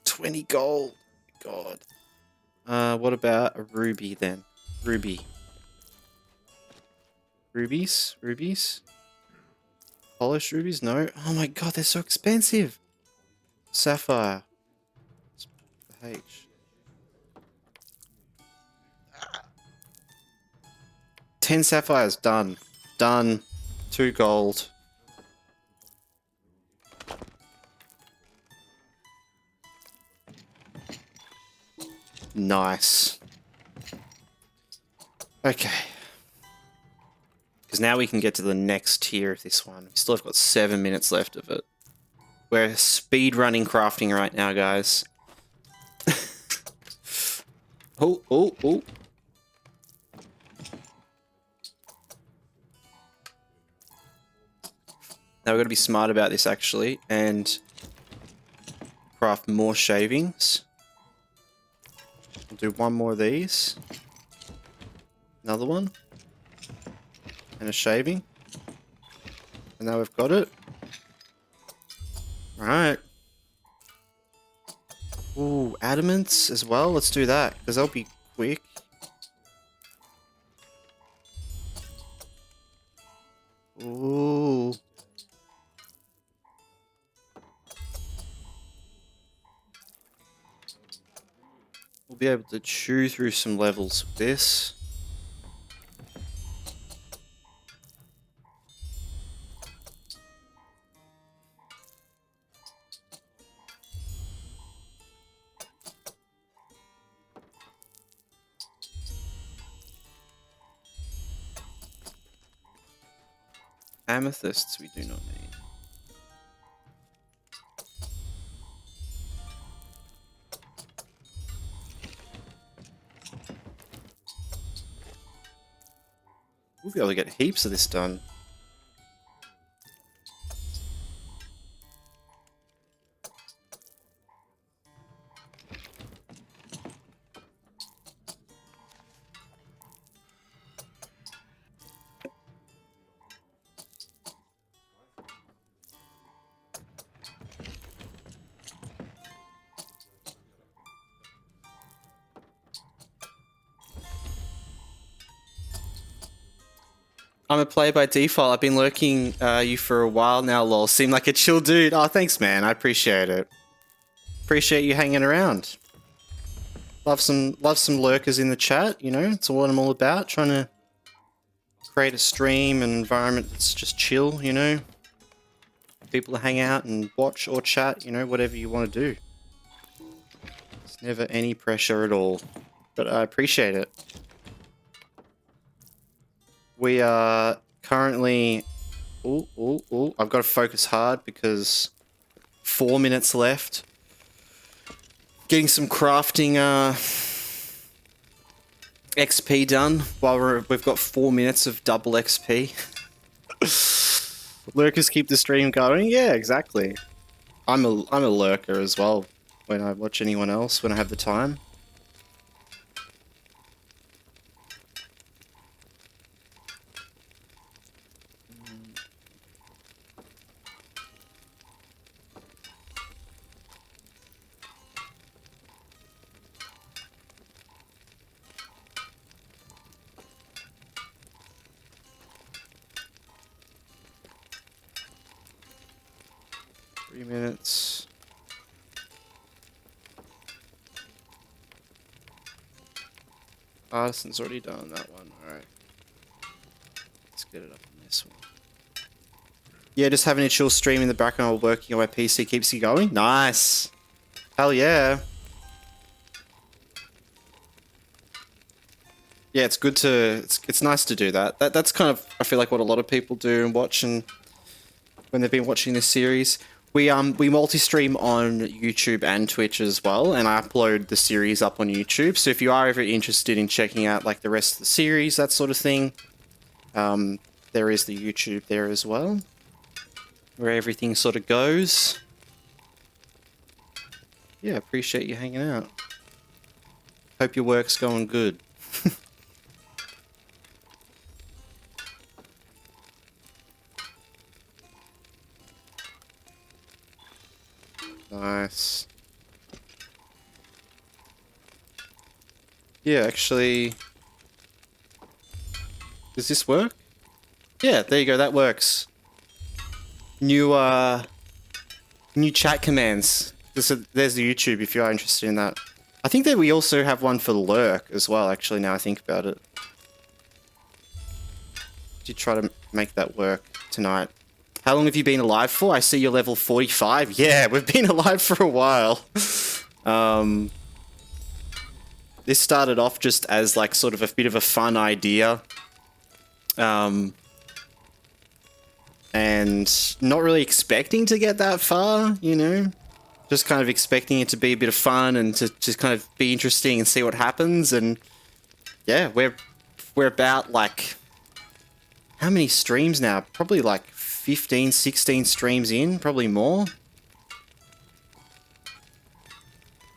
20 gold. God. What about a ruby then? Ruby. Rubies? Rubies? Polished rubies? No. Oh my god, they're so expensive. Sapphire. H. 10 sapphires. Done. Done. 2 gold. Nice. Okay. Because now we can get to the next tier of this one. We still have got 7 minutes left of it. We're speed running crafting right now, guys. Oh. Now we've got to be smart about this actually and craft more shavings. We'll do 1 more of these. Another one. And a shaving. And now we've got it. Alright. Ooh, adamants as well. Let's do that, because they'll be quick. Ooh. We'll be able to chew through some levels with this. Amethysts we do not need. We'll be able to get heaps of this done. I'm a player by default. I've been lurking you for a while now, lol. Seem like a chill dude. Oh, thanks, man. I appreciate it. Appreciate you hanging around. Love some lurkers in the chat, you know? It's what I'm all about. Trying to create a stream and environment that's just chill, you know? People to hang out and watch or chat, you know, whatever you want to do. There's never any pressure at all. But I appreciate it. We are currently... Ooh. I've got to focus hard because 4 minutes left. Getting some crafting XP done while we've got 4 minutes of double XP. Lurkers keep the stream going. Yeah, exactly. I'm a lurker as well when I watch anyone else, when I have the time. Minutes. Artisan's already done that one. Alright. Let's get it up on this one. Yeah, just having a chill stream in the background while working on my PC keeps you going. Nice. Hell yeah. Yeah, it's good to... It's nice to do that. That's kind of, I feel like, what a lot of people do and watch and when they've been watching this series. We multi-stream on YouTube and Twitch as well, and I upload the series up on YouTube. So if you are ever interested in checking out like the rest of the series, that sort of thing, there is the YouTube there as well, where everything sort of goes. Yeah, appreciate you hanging out. Hope your work's going good. Nice. Yeah, actually... Does this work? Yeah, there you go, that works. New chat commands. There's the YouTube if you are interested in that. I think that we also have one for lurk as well, actually, now I think about it. Did try to make that work tonight. How long have you been alive for? I see you're level 45. Yeah, we've been alive for a while. This started off just as like sort of a bit of a fun idea. And not really expecting to get that far, you know? Just kind of expecting it to be a bit of fun and to just kind of be interesting and see what happens. And yeah, we're about like... How many streams now? Probably like 15, 16 streams in, probably more.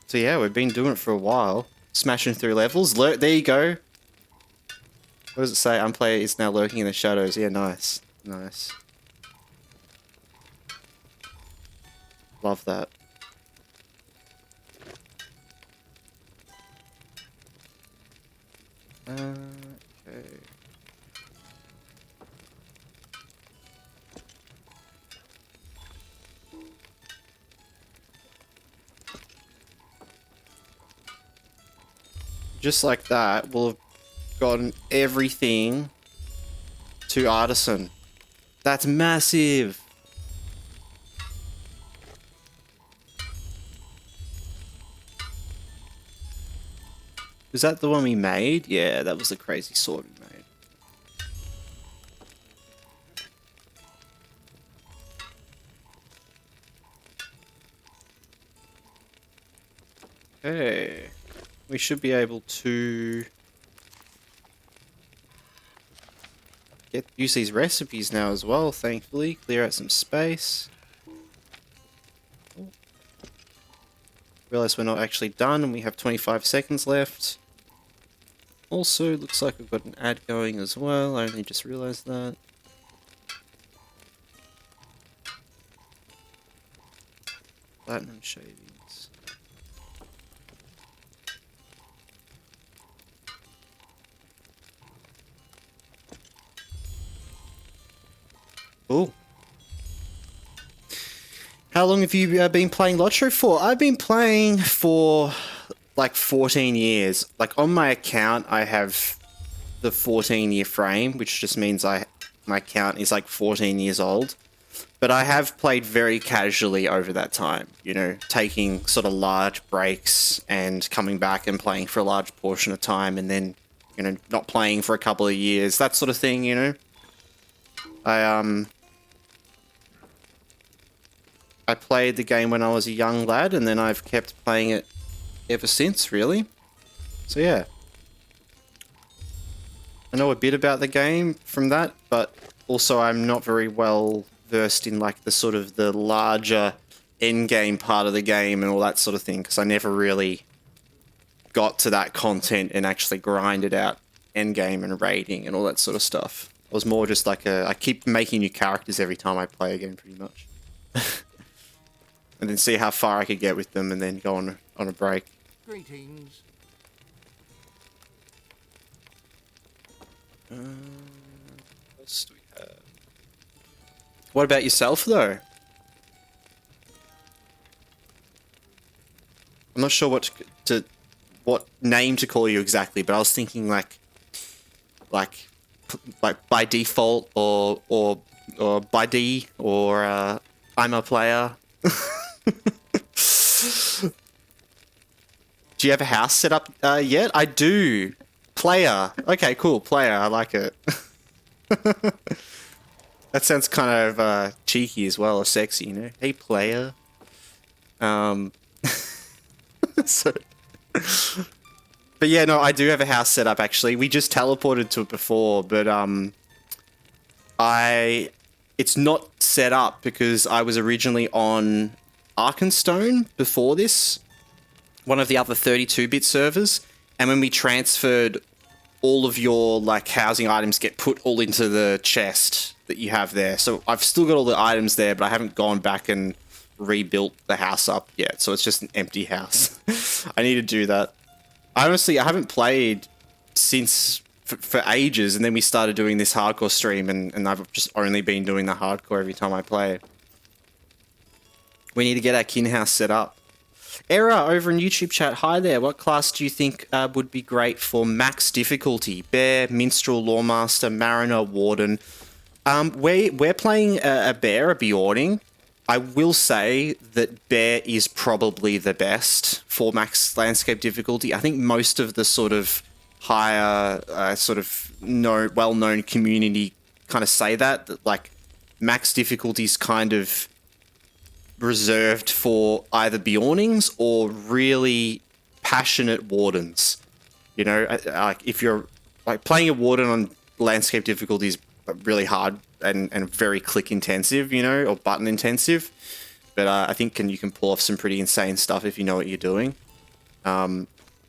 So yeah, we've been doing it for a while. Smashing through levels. There you go. What does it say? Unplayer is now lurking in the shadows. Yeah, nice. Nice. Love that. Okay. Just like that, we'll have gotten everything to Artisan. That's massive. Was that the one we made? Yeah, that was the crazy sword we made. Okay. We should be able to use these recipes now as well, thankfully. Clear out some space. Oh. Realize we're not actually done and we have 25 seconds left. Also, looks like we've got an ad going as well. I only just realized that. Platinum shavings. Cool. How long have you been playing LOTRO for? I've been playing for like 14 years. Like on my account, I have the 14-year frame, which just means my account is like 14 years old. But I have played very casually over that time, you know, taking sort of large breaks and coming back and playing for a large portion of time and then, you know, not playing for a couple of years, that sort of thing, you know. I played the game when I was a young lad, and then I've kept playing it ever since, really. So yeah. I know a bit about the game from that, but also I'm not very well versed in like the sort of the larger endgame part of the game and all that sort of thing, because I never really got to that content and actually grinded out endgame and raiding and all that sort of stuff. I was more just like I keep making new characters every time I play a game, pretty much. And then see how far I could get with them and then go on a break. Greetings. What else do we have? What about yourself, though? I'm not sure what name to call you exactly, but I was thinking like by default or by D or I'm a player. Do you have a house set up yet? I do. Player. Okay, cool. Player. I like it. That sounds kind of cheeky as well, or sexy, you know? Hey, player. So, but yeah, no, I do have a house set up, actually. We just teleported to it before, but it's not set up because I was originally on Arkenstone before this, one of the other 32-bit servers, and when we transferred, all of your like housing items get put all into the chest that you have there. So I've still got all the items there, but I haven't gone back and rebuilt the house up yet, so it's just an empty house. I need to do that. Honestly, I haven't played since for ages, and then we started doing this hardcore stream, and I've just only been doing the hardcore every time I play. We need to get our kin house set up. Era over in YouTube chat, hi there. What class do you think would be great for max difficulty? Bear, Minstrel, Lawmaster, Mariner, Warden. We're playing a Bear, a Bjorning. I will say that Bear is probably the best for max landscape difficulty. I think most of the sort of higher, well-known community kind of say that like max difficulty is kind of reserved for either Bjornings or really passionate Wardens. You know, like if you're like playing a Warden on landscape difficulty is really hard and very click intensive, you know, or button intensive. But I think you can pull off some pretty insane stuff if you know what you're doing.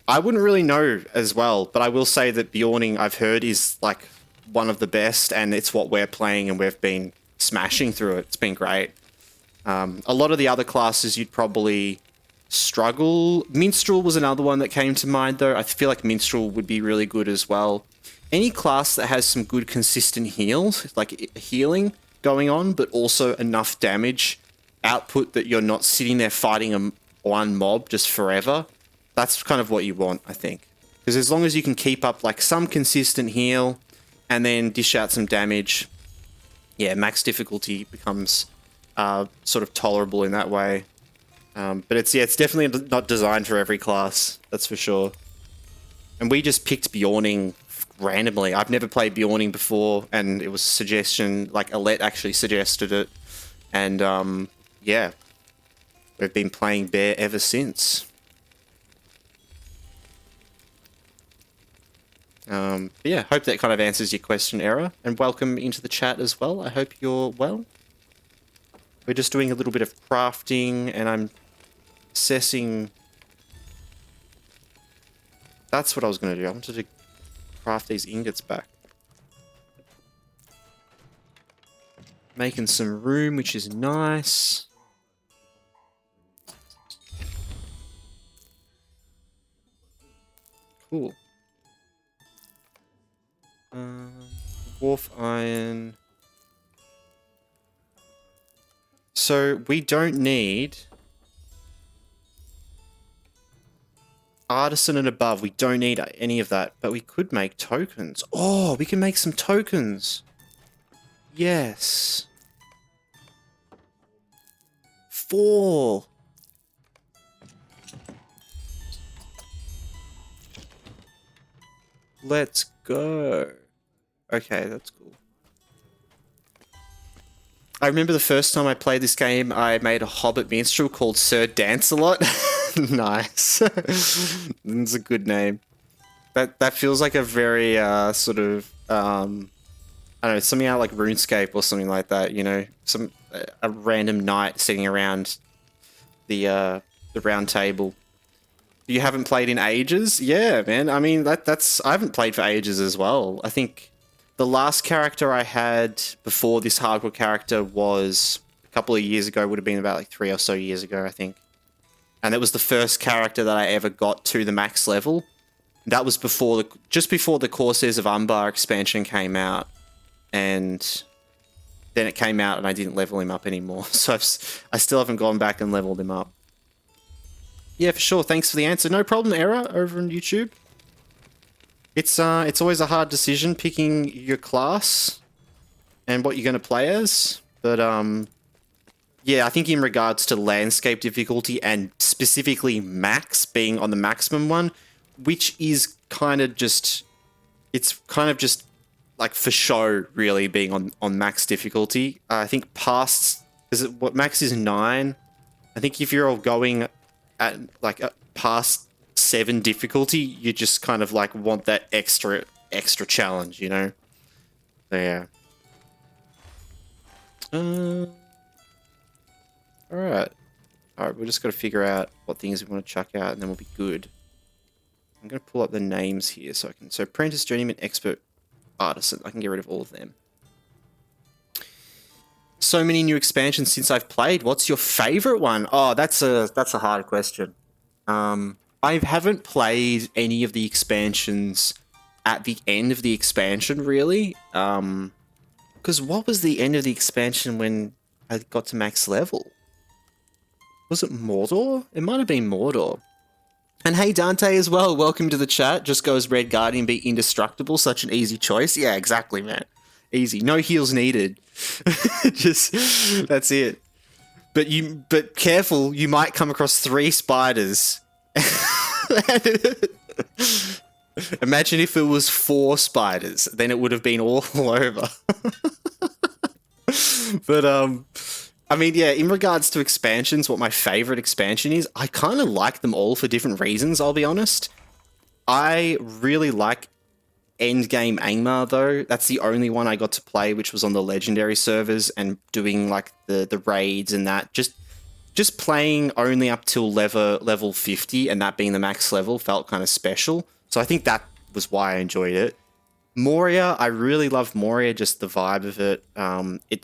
I wouldn't really know as well, but I will say that Bjorning, I've heard, is like one of the best, and it's what we're playing, and we've been smashing through it. It's been great. A lot of the other classes you'd probably struggle. Minstrel was another one that came to mind, though. I feel like Minstrel would be really good as well. Any class that has some good consistent heals, like healing going on, but also enough damage output that you're not sitting there fighting one mob just forever. That's kind of what you want, I think. Because as long as you can keep up like some consistent heal and then dish out some damage, yeah, max difficulty becomes sort of tolerable in that way. But it's definitely not designed for every class, that's for sure. And we just picked Bjorning randomly. I've never played Bjorning before, and it was a suggestion, like Alette actually suggested it. And yeah, we've been playing Bear ever since. But yeah, hope that kind of answers your question, Era. And welcome into the chat as well. I hope you're well. We're just doing a little bit of crafting, and I'm assessing... That's what I was going to do. I wanted to craft these ingots back. Making some room, which is nice. Cool. Wharf iron. So we don't need artisan and above. We don't need any of that, but we could make tokens. Oh, we can make some tokens. Yes. 4. Let's go. Okay, that's cool. I remember the first time I played this game, I made a Hobbit minstrel called Sir Dance-a-Lot. Nice. That's a good name. That feels like a very sort of I don't know, something out like RuneScape or something like that. You know, a random knight sitting around the round table. You haven't played in ages? Yeah, man. I mean, that's I haven't played for ages as well. I think the last character I had before this hardcore character was a couple of years ago. Would have been about like 3 or so years ago, I think. And it was the first character that I ever got to the max level. That was just before the Corsairs of Angmar expansion came out, and then it came out and I didn't level him up anymore. So I still haven't gone back and leveled him up. Yeah, for sure. Thanks for the answer. No problem, Era, over on YouTube. It's always a hard decision picking your class and what you're going to play as. But yeah, I think in regards to landscape difficulty and specifically max being on the maximum one, which is kind of just, it's kind of just like for show really being on max difficulty. I think past, what max is 9. I think if you're all going at like past 7 difficulty, you just kind of like want that extra challenge, you know? So yeah. Alright. Alright, we've just got to figure out what things we want to chuck out and then we'll be good. I'm going to pull up the names here so I can... So apprentice, journeyman, expert, artisan. I can get rid of all of them. So so many new expansions since I've played. What's your favorite one? Oh, that's a hard question. I haven't played any of the expansions at the end of the expansion, really. Because what was the end of the expansion when I got to max level? Was it Mordor? It might have been Mordor. And hey, Dante as well. Welcome to the chat. Just go as Red Guardian, be indestructible. Such an easy choice. Yeah, exactly, man. Easy. No heals needed. Just, that's it. But careful, you might come across 3 spiders. Imagine if it was 4 spiders, then it would have been all over. But I mean, yeah, in regards to expansions, what my favorite expansion is, I kind of like them all for different reasons, I'll be honest. I really like Endgame Angmar, though. That's the only one I got to play, which was on the legendary servers and doing like the raids and that. Just playing only up till level 50 and that being the max level felt kind of special. So I think that was why I enjoyed it. Moria, I really love Moria, just the vibe of it.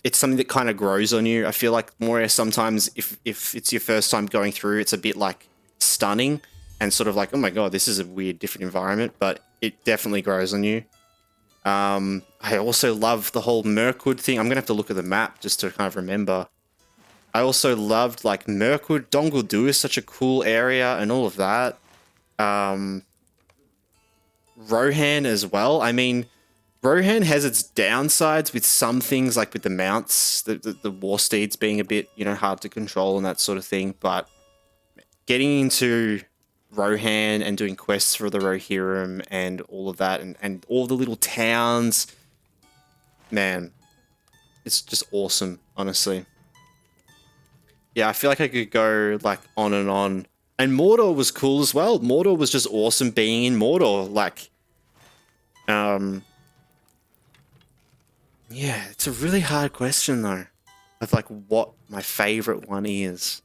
It's something that kind of grows on you. I feel like Moria sometimes, if it's your first time going through, it's a bit like stunning and sort of like, oh my god, this is a weird, different environment, but it definitely grows on you. I also love the whole Mirkwood thing. I'm going to have to look at the map just to kind of remember. I also loved like Mirkwood. Dongledu is such a cool area and all of that. Rohan as well. I mean, Rohan has its downsides with some things, like with the mounts, the war steeds being a bit, you know, hard to control and that sort of thing. But getting into Rohan and doing quests for the Rohirrim and all of that, and all the little towns, man, it's just awesome, honestly. Yeah, I feel like I could go like on and on. And Mordor was cool as well. Mordor was just awesome being in Mordor. Like, yeah, it's a really hard question though, of like what my favorite one is.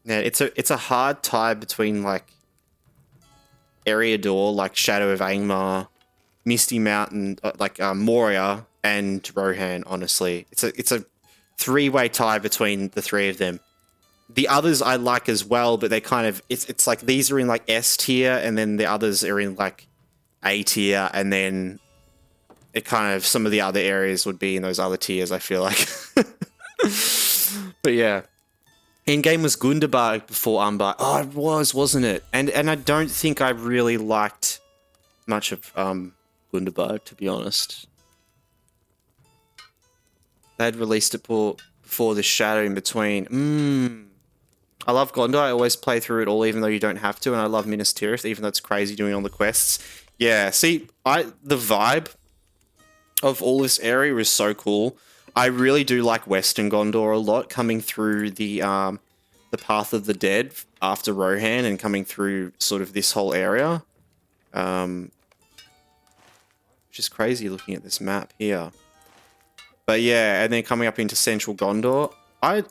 Yeah, it's a hard tie between like Eriador, like Shadow of Angmar, Misty Mountain, like Moria, and Rohan. Honestly, it's a 3-way tie between the 3 of them. The others I like as well, but they kind of it's like these are in like S tier, and then the others are in like A tier, and then it kind of some of the other areas would be in those other tiers. I feel like, but yeah. Endgame was Gundabad before Umbar. Oh, it was, wasn't it? And I don't think I really liked much of Gundabad, to be honest. They'd released it before the Shadow in between. I love Gondor. I always play through it all, even though you don't have to. And I love Minas Tirith, even though it's crazy doing all the quests. Yeah, see, the vibe of all this area is so cool. I really do like Western Gondor a lot, coming through the Path of the Dead after Rohan and coming through sort of this whole area. Which is crazy looking at this map here. But yeah, and then coming up into Central Gondor. I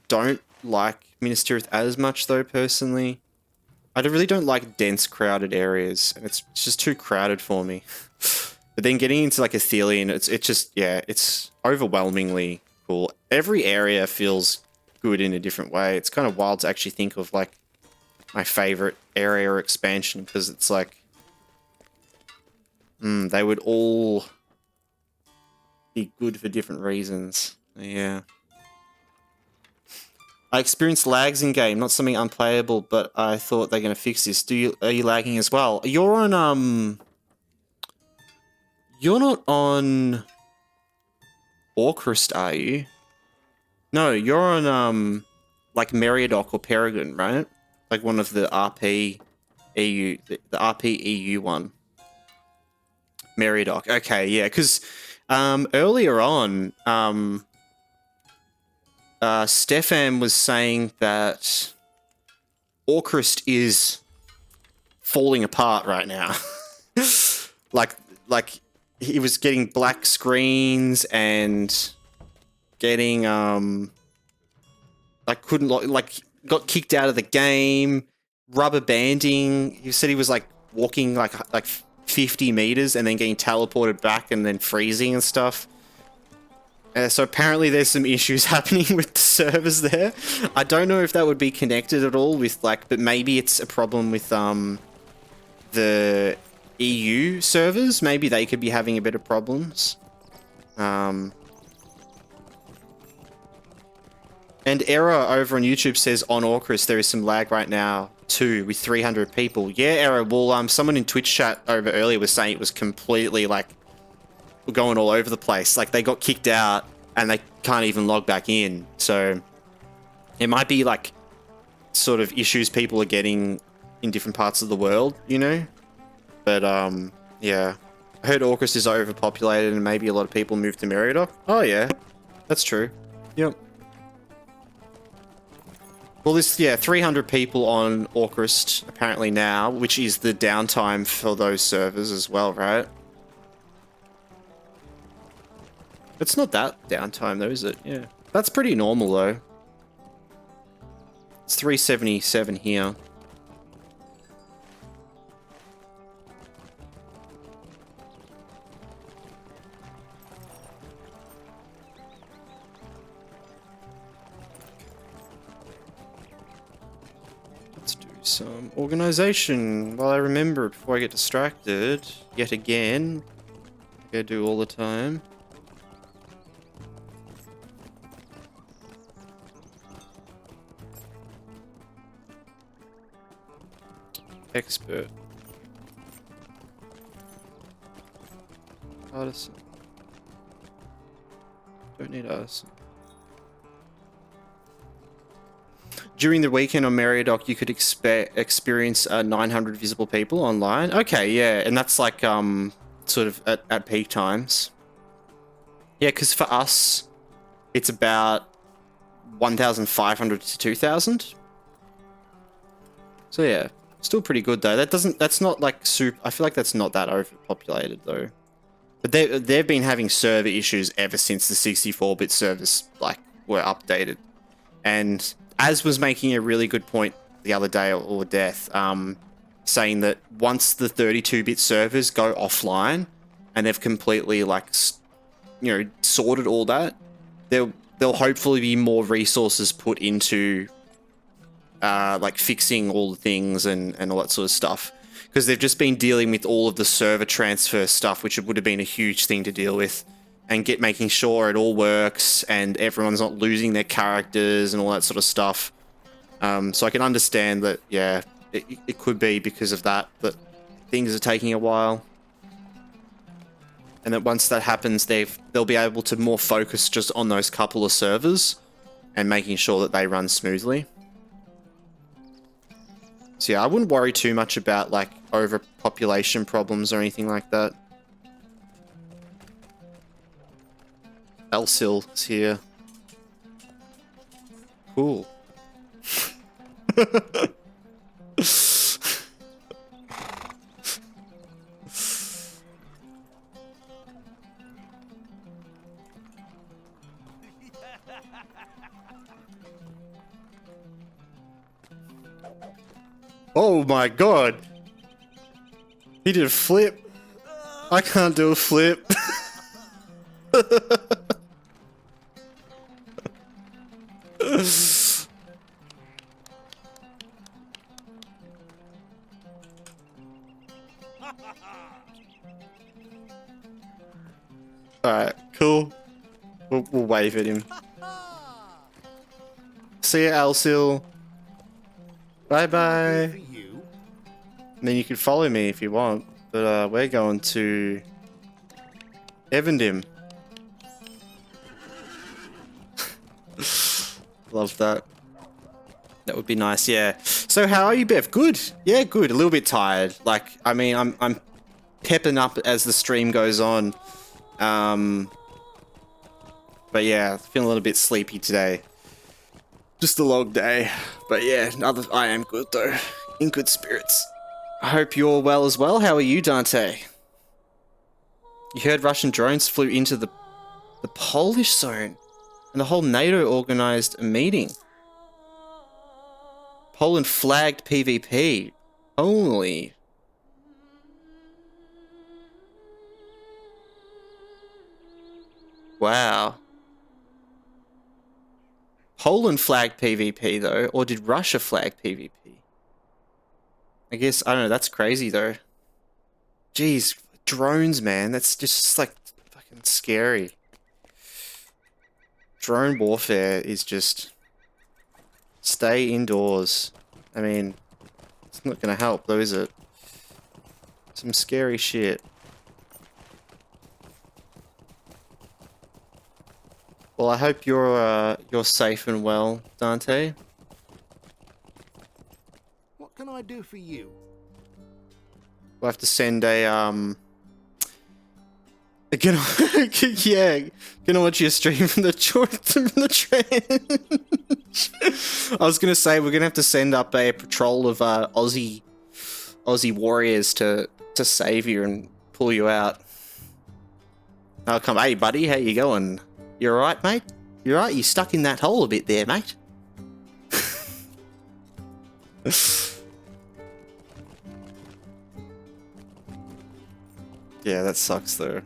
don't like Minas Tirith as much though, personally. I really don't like dense, crowded areas, and it's just too crowded for me. But then getting into like Athelion, it's just, yeah, it's overwhelmingly cool. Every area feels good in a different way. It's kind of wild to actually think of like my favorite area or expansion, because it's like, they would all be good for different reasons. Yeah. I experienced lags in game, not something unplayable, but I thought they're going to fix this. Are you lagging as well? You're on, you're not on Orcrist, are you? No, you're on, like Meriadoc or Peregrine, right? Like one of the RP EU, the RP EU one. Meriadoc. Okay, yeah, because earlier on, Stefan was saying that Orcrist is falling apart right now. like he was getting black screens and getting got kicked out of the game, rubber banding. He said he was like walking like 50 meters and then getting teleported back and then freezing and stuff. So apparently there's some issues happening with the servers there. I don't know if that would be connected at all with like, but maybe it's a problem with the EU servers. Maybe they could be having a bit of problems. And Error over on YouTube says on Orcris there is some lag right now too with 300 people. Yeah, Error. Well, someone in Twitch chat over earlier was saying it was completely like going all over the place. Like they got kicked out and they can't even log back in. So it might be like sort of issues people are getting in different parts of the world, you know. But yeah, I heard Orcris is overpopulated and maybe a lot of people moved to Meriadoc. Oh yeah, that's true. Yep. Well, this, yeah, 300 people on Orcris apparently now, which is the downtime for those servers as well, right? It's not that downtime though, is it? Yeah. That's pretty normal though. It's 377 here. Some organization while I remember before I get distracted yet again. I do all the time. Expert. Artisan. Don't need artisan. During the weekend on Meriadoc, you could experience 900 visible people online. Okay, yeah, and that's like sort of at peak times. Yeah, because for us, it's about 1,500 to 2,000. So yeah, still pretty good though. That's not like super. I feel like that's not that overpopulated though. But they've been having server issues ever since the 64-bit servers like were updated, and Az was making a really good point the other day, or Death, saying that once the 32-bit servers go offline and they've completely like, you know, sorted all that, there'll hopefully be more resources put into like fixing all the things and all that sort of stuff, because they've just been dealing with all of the server transfer stuff, which would have been a huge thing to deal with. And making sure it all works and everyone's not losing their characters and all that sort of stuff. So I can understand that, yeah, it could be because of that things are taking a while. And that once that happens, they'll be able to more focus just on those couple of servers and making sure that they run smoothly. So yeah, I wouldn't worry too much about like overpopulation problems or anything like that. Elsil is here. Cool. Oh my god! He did a flip. I can't do a flip. Alright, cool. We'll wave at him. See ya, Alsil. Bye bye. And then you can follow me if you want. But we're going to Evandim. Love that. That would be nice, yeah. So how are you, Bev? Good. Yeah, good. A little bit tired. Like, I mean, I'm pepping up as the stream goes on. But yeah, feeling a little bit sleepy today. Just a long day. But yeah, I am good though. In good spirits. I hope you're well as well. How are you, Dante? You heard Russian drones flew into the Polish zone. And the whole NATO organized a meeting. Poland flagged PvP. Holy. Wow. Poland flagged PvP though, or did Russia flag PvP? I guess, I don't know, that's crazy though. Jeez, drones, man, that's just like fucking scary. Drone warfare is just stay indoors. I mean, it's not gonna help though, is it? Some scary shit. Well, I hope you're safe and well, Dante. What can I do for you? We'll have to send a yeah, gonna watch your stream from the trench. I was gonna say we're gonna have to send up a patrol of Aussie warriors to save you and pull you out. I'll come. Hey, buddy, how you going? You alright, mate? You alright? You stuck in that hole a bit there, mate. Yeah, that sucks though.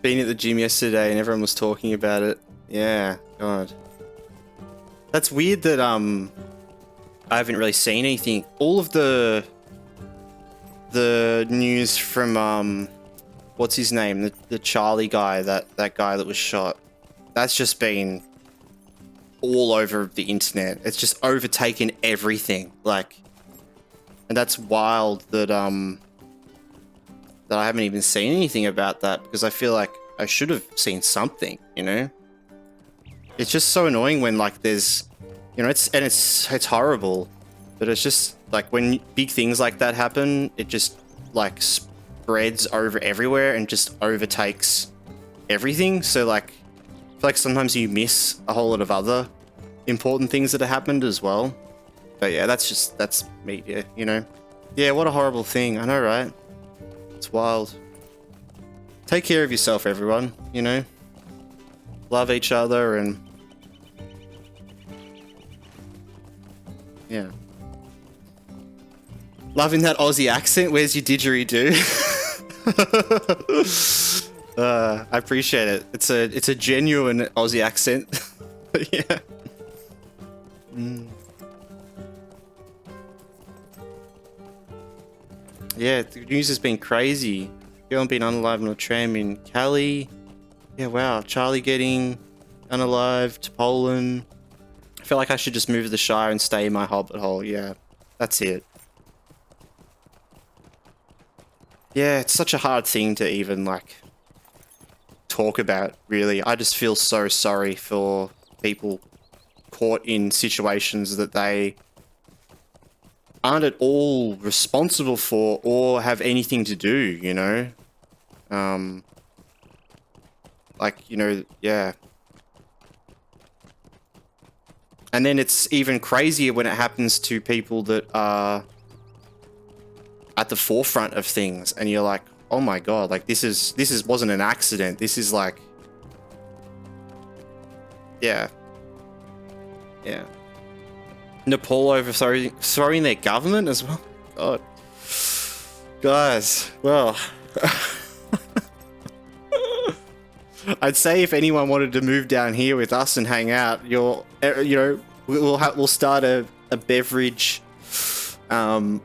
Been at the gym yesterday and everyone was talking about it. Yeah, God. That's weird that I haven't really seen anything. All of the news from what's his name? The Charlie guy, that guy that was shot. That's just been all over the internet. It's just overtaken everything. Like, and that's wild that that I haven't even seen anything about that, because I feel like I should have seen something, you know? It's just so annoying when like there's, you know, it's horrible, but it's just like when big things like that happen, it just like spreads over everywhere and just overtakes everything. So like, I feel like sometimes you miss a whole lot of other important things that have happened as well. But yeah, that's media, you know? Yeah, what a horrible thing. I know, right? It's wild. Take care of yourself, everyone, you know? Love each other and... yeah. Loving that Aussie accent. Where's your didgeridoo? I appreciate it. It's a genuine Aussie accent. Yeah. Yeah, the news has been crazy. Girl being unalive on a tram in Cali. Yeah, wow. Charlie getting unalived to Poland. I feel like I should just move to the Shire and stay in my hobbit hole. Yeah, that's it. Yeah, it's such a hard thing to even, like, talk about, really. I just feel so sorry for people caught in situations that they aren't at all responsible for or have anything to do, you know? Like, you know, yeah. And then it's even crazier when it happens to people that are at the forefront of things, and you're like, oh my god, like this wasn't an accident. This is like, yeah. Yeah. Nepal overthrowing their government as well. God. Guys, well, I'd say if anyone wanted to move down here with us and hang out, you know, we'll start a Beveridge, a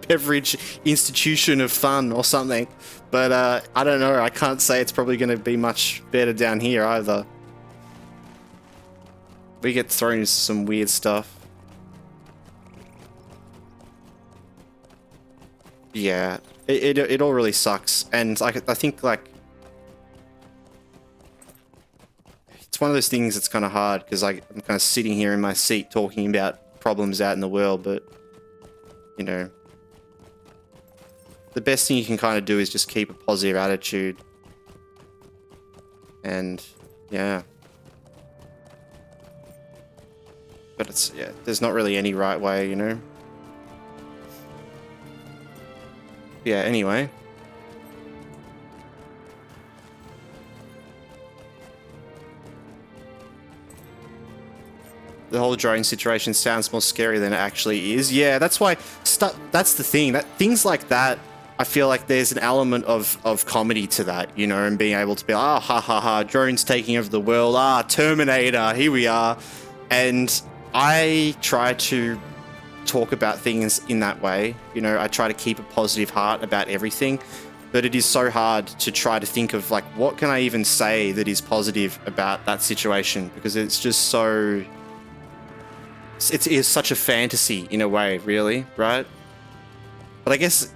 Beveridge institution of fun or something. But I don't know. I can't say it's probably going to be much better down here either. We get thrown into some weird stuff. Yeah, it all really sucks, and like I think like it's one of those things that's kind of hard because I'm kind of sitting here in my seat talking about problems out in the world, but you know, the best thing you can kind of do is just keep a positive attitude, and yeah. But it's, yeah, there's not really any right way, you know? Yeah, anyway. The whole drone situation sounds more scary than it actually is. Yeah, that's why, that's the thing, that things like that, I feel like there's an element of comedy to that, you know, and being able to be like, ah, ha ha ha, drones taking over the world, ah, Terminator, here we are. And I try to talk about things in that way, you know, I try to keep a positive heart about everything, but it is so hard to try to think of, like, what can I even say that is positive about that situation, because it's just so... It is such a fantasy in a way, really, right? But I guess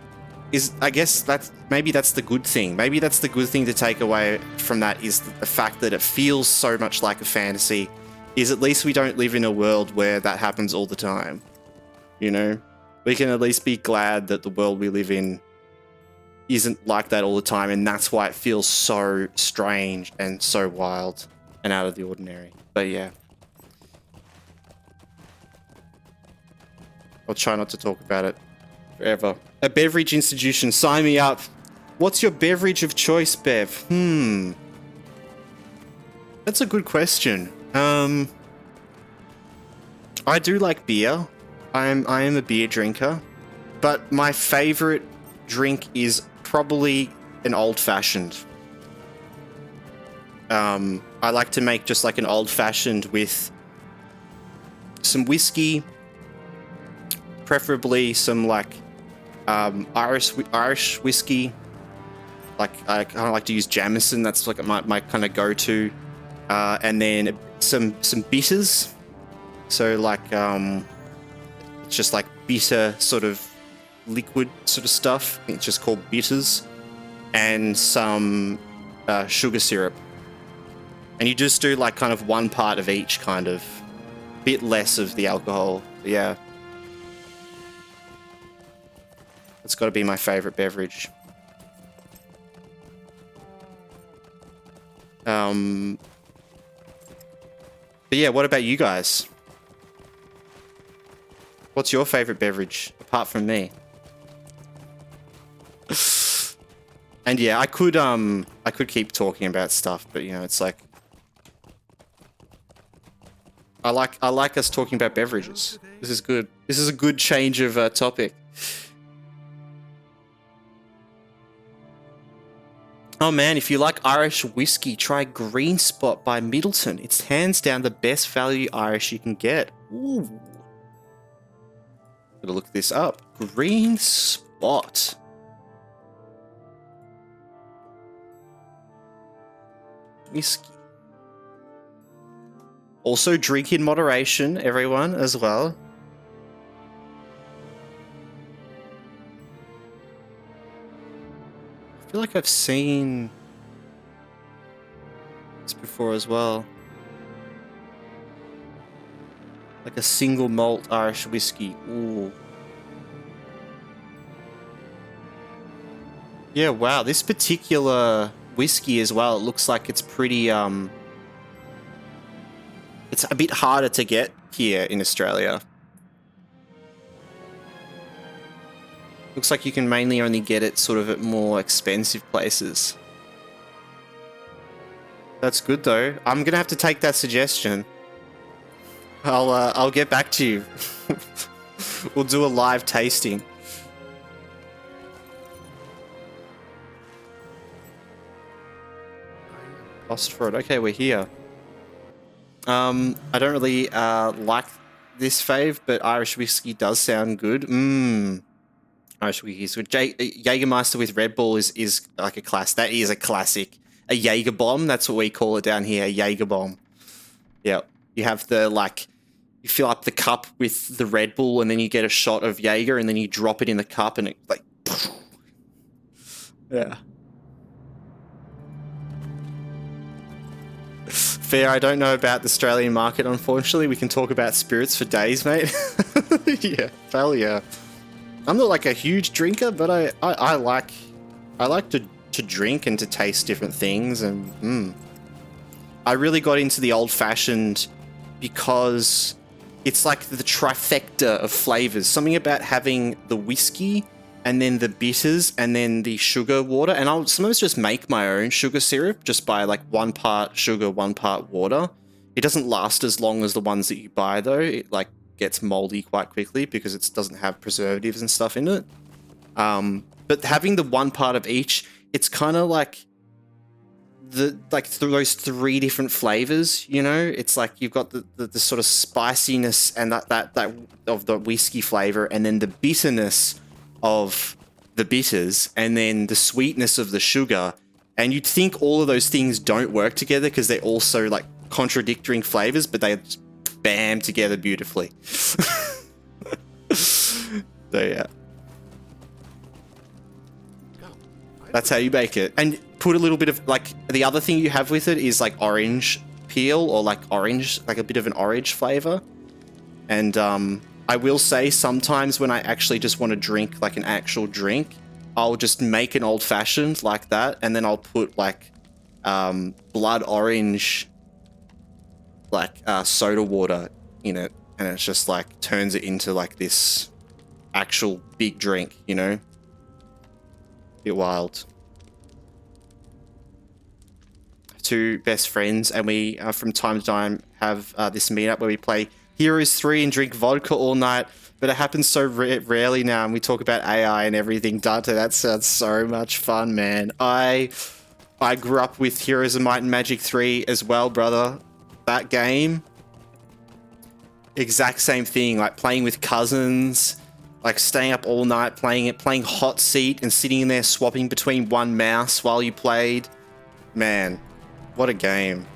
that's maybe that's the good thing. Maybe that's the good thing to take away from that, is the fact that it feels so much like a fantasy. Is at least we don't live in a world where that happens all the time. You know, we can at least be glad that the world we live in isn't like that all the time, and that's why it feels so strange and so wild and out of the ordinary. But yeah. I'll try not to talk about it forever. A beverage institution, sign me up. What's your beverage of choice, Bev? That's a good question. I do like beer. I am a beer drinker, but my favorite drink is probably an old-fashioned. I like to make just like an old-fashioned with some whiskey, preferably some like Irish whiskey. Like I kind of like to use Jameson. That's like my kind of go-to, and then some bitters. So like it's just like bitter sort of liquid sort of stuff. I think it's just called bitters, and some sugar syrup. And you just do like kind of one part of each, kind of bit less of the alcohol. Yeah. It's got to be my favorite beverage. But yeah, what about you guys? What's your favorite beverage apart from me? And yeah, I could keep talking about stuff, but you know, it's like I like us talking about beverages. This is good. This is a good change of topic. Oh man, if you like Irish whiskey, try Green Spot by Middleton. It's hands down the best value Irish you can get. Ooh. Gotta look this up. Green Spot. Whiskey. Also drink in moderation, everyone, as well. I feel like I've seen this before as well. Like a single malt Irish whiskey. Ooh. Yeah, wow. This particular whiskey as well, it looks like it's pretty, it's a bit harder to get here in Australia. Looks like you can mainly only get it sort of at more expensive places. That's good though. I'm gonna have to take that suggestion. I'll get back to you. We'll do a live tasting. Lost for it. Okay, we're here. I don't really like this fave, but Irish whiskey does sound good. Irish whiskey. So Jägermeister with Red Bull is like a class. That is a classic. A Jaeger bomb. That's what we call it down here. A Jaeger bomb. Yeah. You have the like. You fill up the cup with the Red Bull, and then you get a shot of Jaeger, and then you drop it in the cup, and it like. Yeah. Fair, I don't know about the Australian market, unfortunately. We can talk about spirits for days, mate. Yeah, hell yeah. I'm not like a huge drinker, but I like to drink and to taste different things, and I really got into the old-fashioned because it's like the trifecta of flavors. Something about having the whiskey and then the bitters and then the sugar water. And I'll sometimes just make my own sugar syrup just by like 1 part sugar, 1 part water. It doesn't last as long as the ones that you buy though. It like gets moldy quite quickly because it doesn't have preservatives and stuff in it. But having the 1 part of each, it's kind of like those 3 different flavors, you know. It's like you've got the sort of spiciness and that of the whiskey flavor, and then the bitterness of the bitters, and then the sweetness of the sugar. And you'd think all of those things don't work together because they're also like contradicting flavors, but they bam together beautifully. So yeah, that's how you make it. And put a little bit of like, the other thing you have with it is like orange peel, or like orange, like a bit of an orange flavor. And I will say sometimes when I actually just want to drink like an actual drink, I'll just make an old fashioned like that, and then I'll put like blood orange like soda water in it, and it's just like turns it into like this actual big drink, you know. Bit wild. 2 best friends, and we from time to time have this meetup where we play Heroes 3 and drink vodka all night, but it happens so rarely now, and we talk about AI and everything. Dante, that sounds so much fun, man. I grew up with Heroes of Might and Magic 3 as well, brother. That game, exact same thing, like playing with cousins, like staying up all night playing it, playing hot seat and sitting in there swapping between 1 mouse while you played. Man, what a game.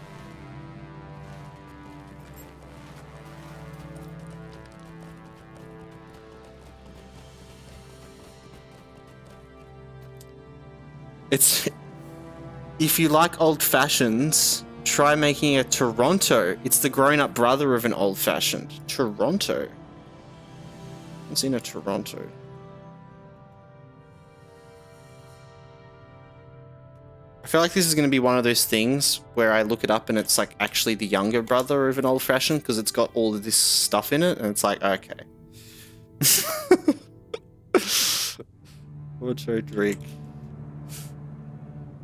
It's, if you like old fashions, try making a Toronto. It's the grown-up brother of an old fashioned. Toronto. What's in a Toronto? I feel like this is going to be one of those things where I look it up and it's like actually the younger brother of an old fashioned because it's got all of this stuff in it, and it's like, okay. Auto drink.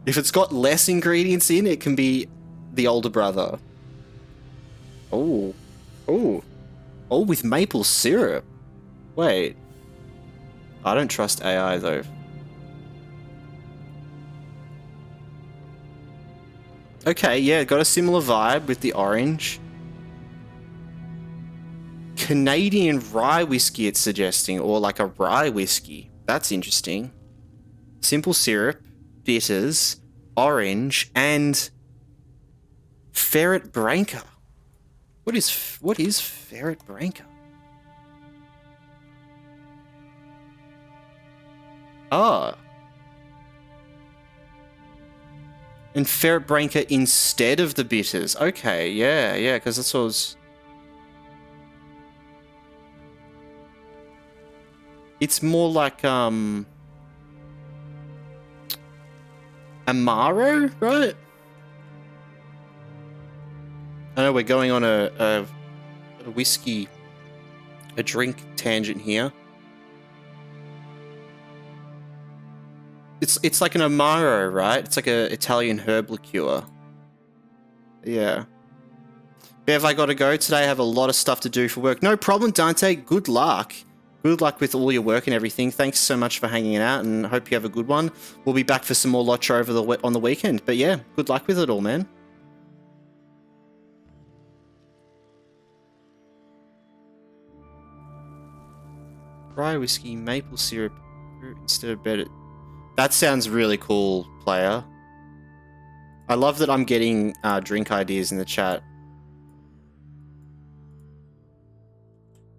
If it's got less ingredients in, it can be the older brother. Oh. Oh. Oh, with maple syrup. Wait. I don't trust AI though. Okay, yeah, got a similar vibe with the orange. Canadian rye whiskey it's suggesting, or like a rye whiskey. That's interesting. Simple syrup, bitters, orange, and ferret branca. What is ferret branca? Ah. And ferret branca instead of the bitters. Okay, yeah, because that's what was... It's more like, Amaro, right? I know we're going on a whiskey, a drink tangent here. It's like an Amaro, right? It's like a Italian herb liqueur. Yeah. Bev, I gotta go today. I have a lot of stuff to do for work. No problem, Dante. Good luck. Good luck with all your work and everything. Thanks so much for hanging out, and hope you have a good one. We'll be back for some more LOTRO on the weekend. But yeah, good luck with it all, man. Rye whiskey, maple syrup instead of better. That sounds really cool, player. I love that I'm getting drink ideas in the chat.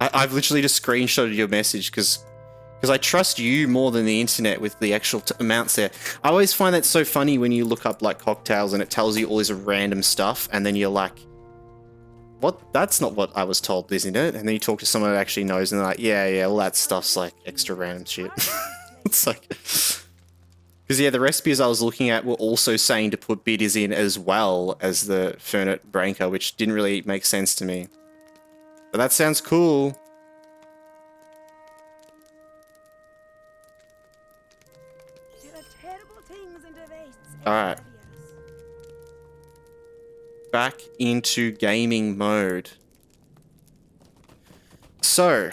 I've literally just screenshotted your message because I trust you more than the internet with the actual amounts there. I always find that so funny when you look up like cocktails and it tells you all this random stuff, and then you're like, what? That's not what I was told, isn't it? And then you talk to someone that actually knows, and they're like, yeah, all that stuff's like extra random shit. It's like... Because yeah, the recipes I was looking at were also saying to put bitters in as well as the Fernet Branca, which didn't really make sense to me. But that sounds cool. Alright. Back into gaming mode. So,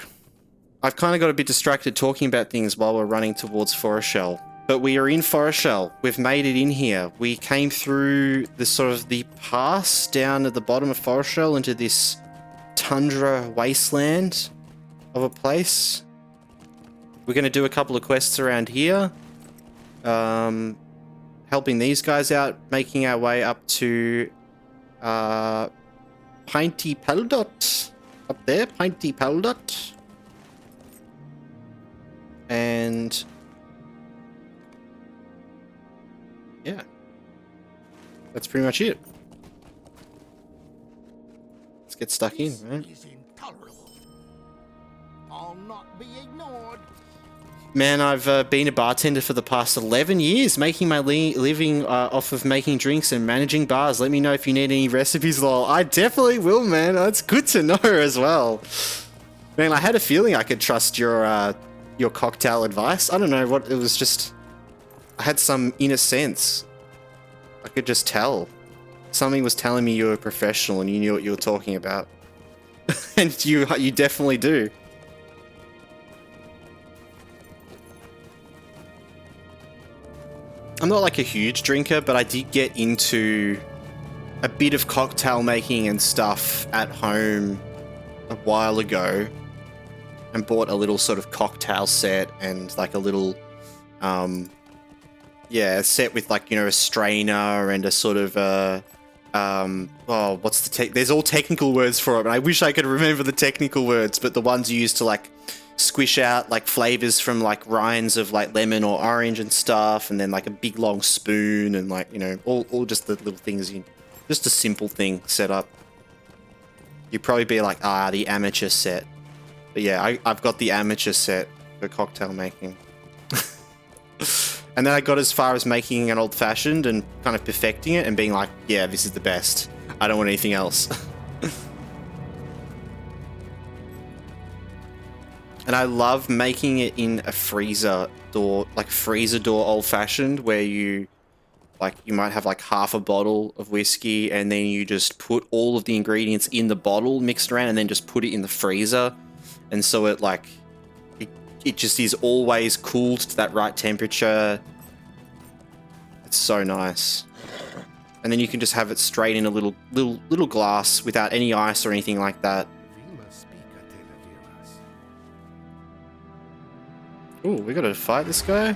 I've kind of got a bit distracted talking about things while we're running towards Forochel. But we are in Forochel. We've made it in here. We came through the sort of the pass down at the bottom of Forochel into this tundra wasteland of a place. We're going to do a couple of quests around here. Helping these guys out, making our way up to Pinty Peldot. Up there, Pinty Peldot. And yeah, that's pretty much it. Let's get stuck in, right? This is intolerable. I'll not be ignored. Man, I've been a bartender for the past 11 years, making my living off of making drinks and managing bars. Let me know if you need any recipes, lol. I definitely will, man. That's good to know as well. Man, I had a feeling I could trust your cocktail advice. I don't know what, it was just... I had some inner sense. I could just tell. Something was telling me you were a professional and you knew what you were talking about. And you definitely do. I'm not like a huge drinker, but I did get into a bit of cocktail making and stuff at home a while ago and bought a little sort of cocktail set and like a little, yeah, set with like, you know, a strainer and a sort of, oh, what's the there's all technical words for it, and I wish I could remember the technical words, but the ones you use to like squish out like flavors from like rinds of like lemon or orange and stuff, and then like a big long spoon and like, you know, all just the little things just a simple thing set up. You'd probably be like, the amateur set. But yeah, I've got the amateur set for cocktail making. And then I got as far as making an old fashioned and kind of perfecting it and being like, yeah, this is the best. I don't want anything else. And I love making it in a freezer door, like freezer door old fashioned, where you might have like half a bottle of whiskey and then you just put all of the ingredients in the bottle mixed around and then just put it in the freezer. And so it like, it just is always cooled to that right temperature. It's so nice. And then you can just have it straight in a little glass without any ice or anything like that. Ooh, we gotta fight this guy?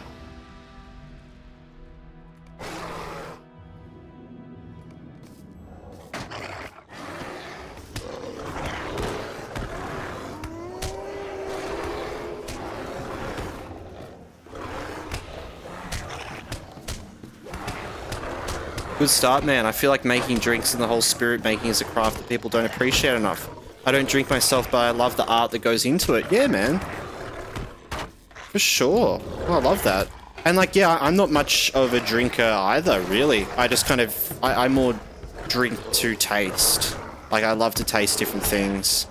Good start, man. I feel like making drinks and the whole spirit making is a craft that people don't appreciate enough. I don't drink myself, but I love the art that goes into it. Yeah, man. For sure. Oh, I love that. And like, yeah, I'm not much of a drinker either, really. I just kind of, I more drink to taste. Like, I love to taste different things.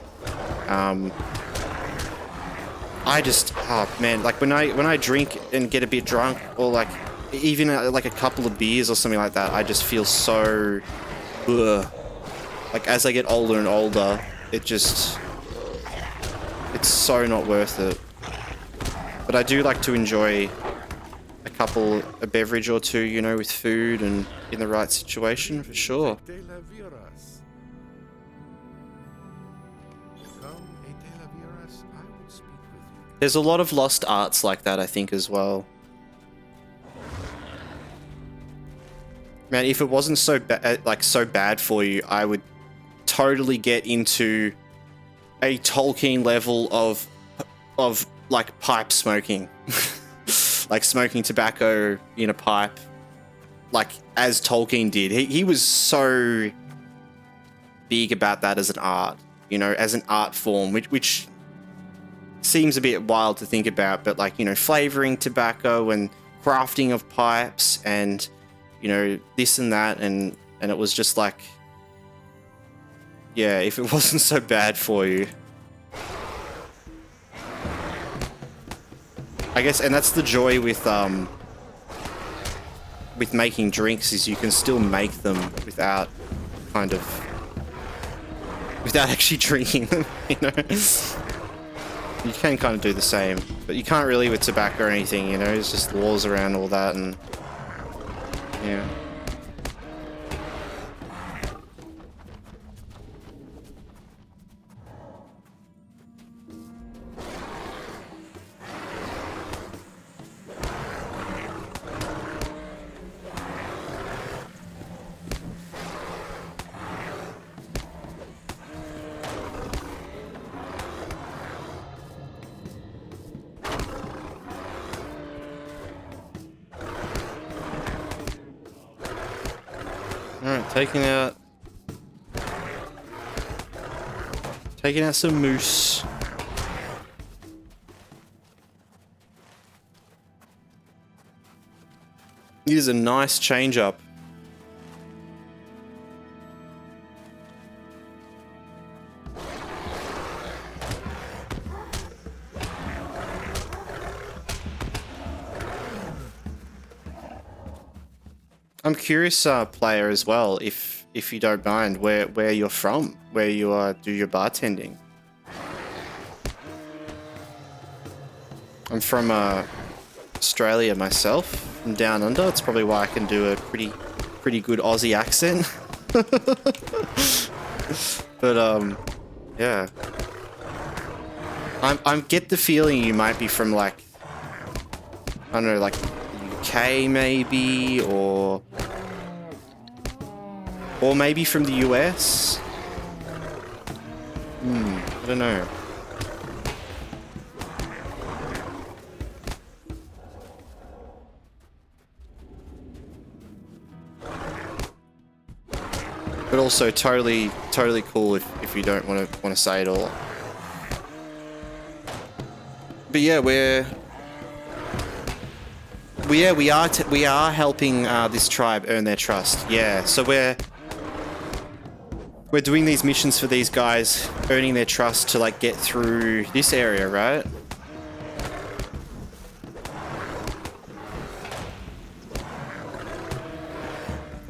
I just, oh man, like when I drink and get a bit drunk, or like even like a couple of beers or something like that, I just feel so, ugh. Like as I get older and older, it's so not worth it. But I do like to enjoy a beverage or two, you know, with food and in the right situation, for sure. There's a lot of lost arts like that, I think, as well. Man, if it wasn't so bad for you, I would totally get into a Tolkien level of like pipe smoking. Like smoking tobacco in a pipe, like as Tolkien did. He was so big about that as an art, you know, as an art form, which seems a bit wild to think about, but like, you know, flavoring tobacco and crafting of pipes and, you know, this and that, and it was just like, yeah, if it wasn't so bad for you, I guess, and that's the joy with making drinks, is you can still make them without without actually drinking them, you know? You can kind of do the same, but you can't really with tobacco or anything, you know? It's just laws around all that, and yeah. Alright, taking out some moose. It is a nice change up. I'm curious, player, as well, if you don't mind, where you're from, where you do your bartending. I'm from Australia myself, from down under. It's probably why I can do a pretty good Aussie accent. But yeah, I get the feeling you might be from, like, I don't know, like UK maybe, or maybe from the US. I don't know. But also totally cool if you don't want to say it all. But yeah, we are helping this tribe earn their trust. Yeah, so we're doing these missions for these guys, earning their trust to, like, get through this area, right?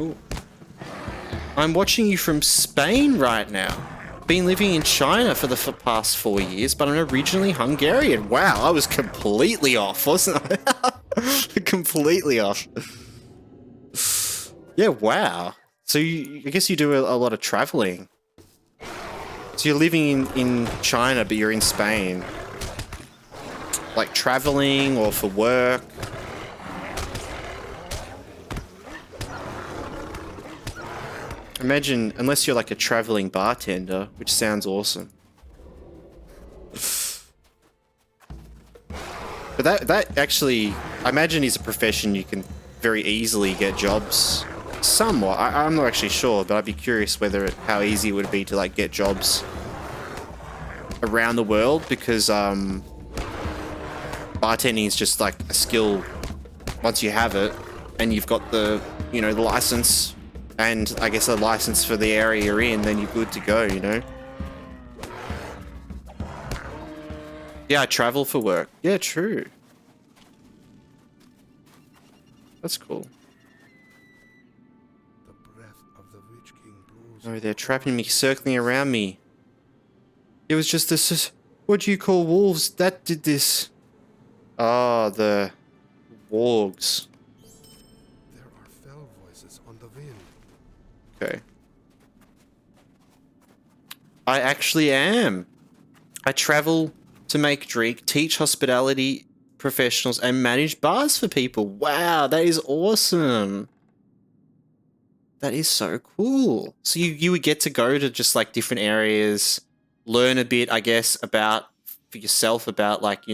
Ooh. I'm watching you from Spain right now. Been living in China for the past 4 years, but I'm originally Hungarian. Wow, I was completely off, wasn't I? Completely off. Yeah, wow. So I guess you do a lot of traveling. So you're living in China, but you're in Spain. Like traveling or for work. Imagine, unless you're like a traveling bartender, which sounds awesome. But that actually, I imagine, is a profession you can very easily get jobs. Somewhat. I'm not actually sure, but I'd be curious how easy it would be to, like, get jobs around the world, because bartending is just like a skill. Once you have it and you've got the license, and I guess a license for the area you're in, then you're good to go, you know? Yeah, I travel for work. Yeah, true. That's cool. Oh, they're trapping me, circling around me. It was just this, what do you call wolves that did this? Ah, the wargs. There are fell voices on the wind. Okay. I actually am. I travel to make drink, teach hospitality professionals, and manage bars for people. Wow, that is awesome. That is so cool. So you would get to go to just, like, different areas, learn a bit, I guess, for yourself about, like,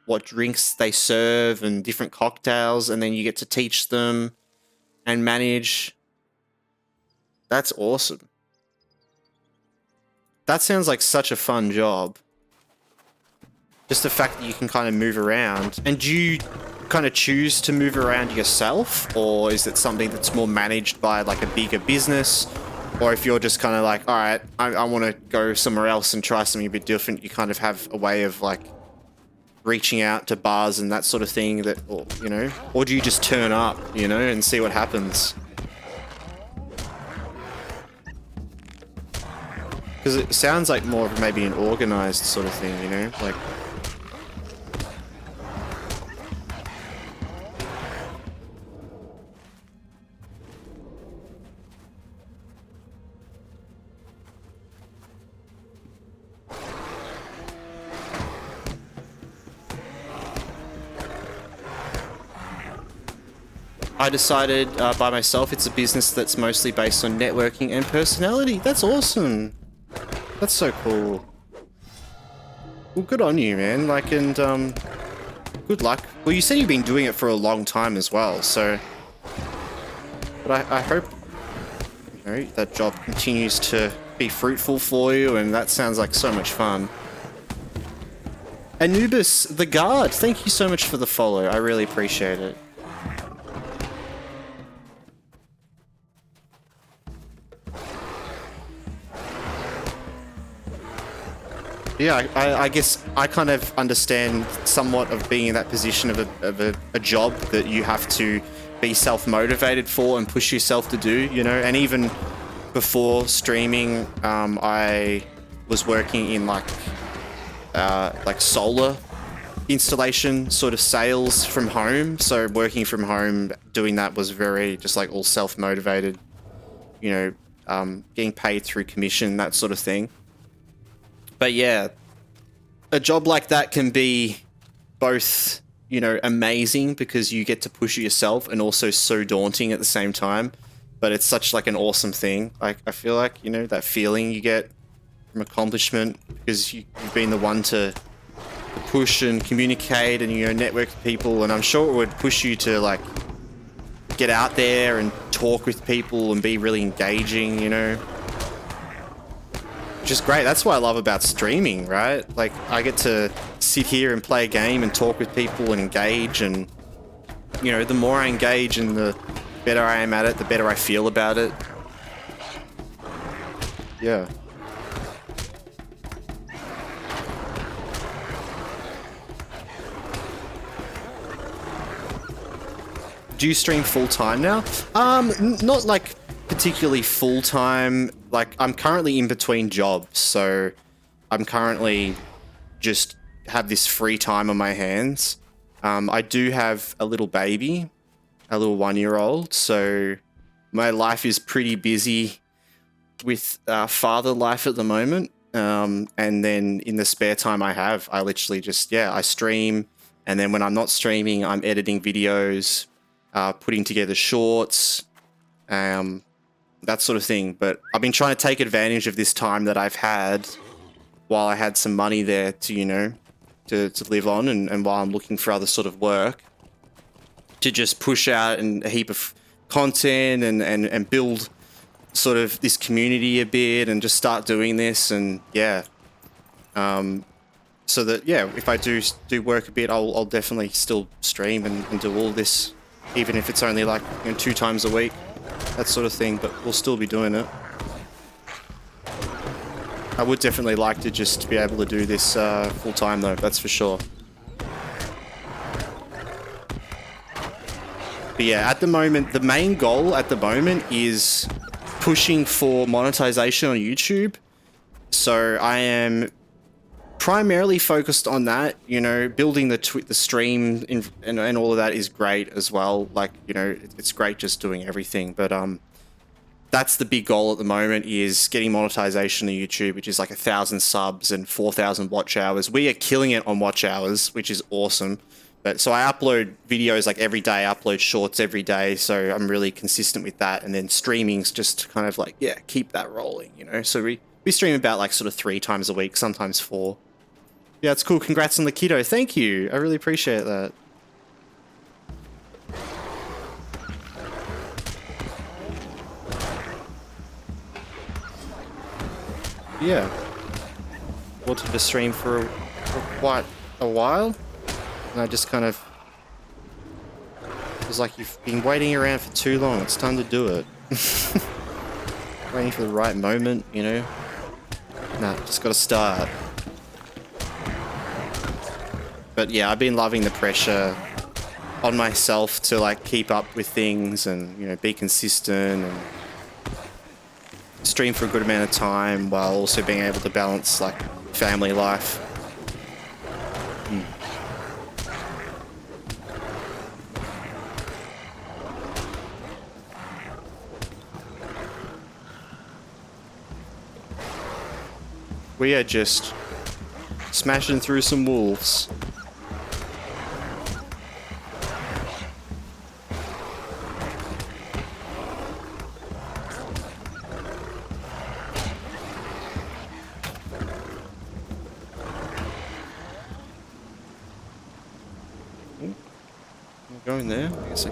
what drinks they serve and different cocktails, and then you get to teach them and manage. That's awesome. That sounds like such a fun job. Just the fact that you can kind of move around. And do you kind of choose to move around yourself, or is it something that's more managed by, like, a bigger business? Or if you're just kind of like, all right, I want to go somewhere else and try something a bit different, you kind of have a way of, like, reaching out to bars and that sort of thing, that, or, you know, or do you just turn up, you know, and see what happens? Because it sounds like more of maybe an organized sort of thing, you know, like. I decided by myself it's a business that's mostly based on networking and personality. That's awesome. That's so cool. Well, good on you, man. Like, and good luck. Well, you said you've been doing it for a long time as well, so. But I hope, you know, that job continues to be fruitful for you, and that sounds like so much fun. Anubis, the guard, thank you so much for the follow. I really appreciate it. Yeah, I guess I kind of understand somewhat of being in that position of a job that you have to be self-motivated for and push yourself to do, you know. And even before streaming, I was working in like solar installation sort of sales from home. So working from home, doing that was very just like all self-motivated, you know, getting paid through commission, that sort of thing. But yeah, a job like that can be both, you know, amazing because you get to push it yourself, and also so daunting at the same time. But it's such like an awesome thing. Like, I feel like, you know, that feeling you get from accomplishment because you've been the one to push and communicate and, you know, network with people. And I'm sure it would push you to like get out there and talk with people and be really engaging, you know. Which is great. That's what I love about streaming, right? Like, I get to sit here and play a game and talk with people and engage, and, you know, the more I engage and the better I am at it, the better I feel about it. Yeah. Do you stream full-time now? Not like particularly full-time. Like, I'm currently in between jobs, so I'm currently just have this free time on my hands. I do have a little baby, a little 1-year-old, so my life is pretty busy with father life at the moment. And then in the spare time I have, I literally just, I stream, and then when I'm not streaming, I'm editing videos, putting together shorts, that sort of thing. But I've been trying to take advantage of this time that I've had while I had some money there to, you know, to live on, and while I'm looking for other sort of work, to just push out a heap of content and build sort of this community a bit, and just start doing this. And so that, if I do work a bit, I'll definitely still stream and do all this, even if it's only like, you know, 2 times a week, that sort of thing, but we'll still be doing it. I would definitely like to just be able to do this full time though, that's for sure. But yeah, at the moment, the main goal at the moment is pushing for monetization on YouTube. So I am primarily focused on that, you know. Building the stream and all of that is great as well. Like, you know, it's great just doing everything, but that's the big goal at the moment, is getting monetization on YouTube, which is like 1,000 subs and 4,000 watch hours. We are killing it on watch hours, which is awesome. But so I upload videos like every day, I upload shorts every day, so I'm really consistent with that. And then streaming's just kind of like, keep that rolling, you know. So we stream about like sort of 3 times a week, sometimes 4. Yeah, it's cool. Congrats on the kiddo. Thank you. I really appreciate that. Yeah. Wanted to stream for quite a while, and I just kind of was like, you've been waiting around for too long. It's time to do it. Waiting for the right moment, you know. Nah, just gotta start. But yeah, I've been loving the pressure on myself to like keep up with things and, you know, be consistent and stream for a good amount of time while also being able to balance like family life. We are just smashing through some wolves. Going there? I guess I...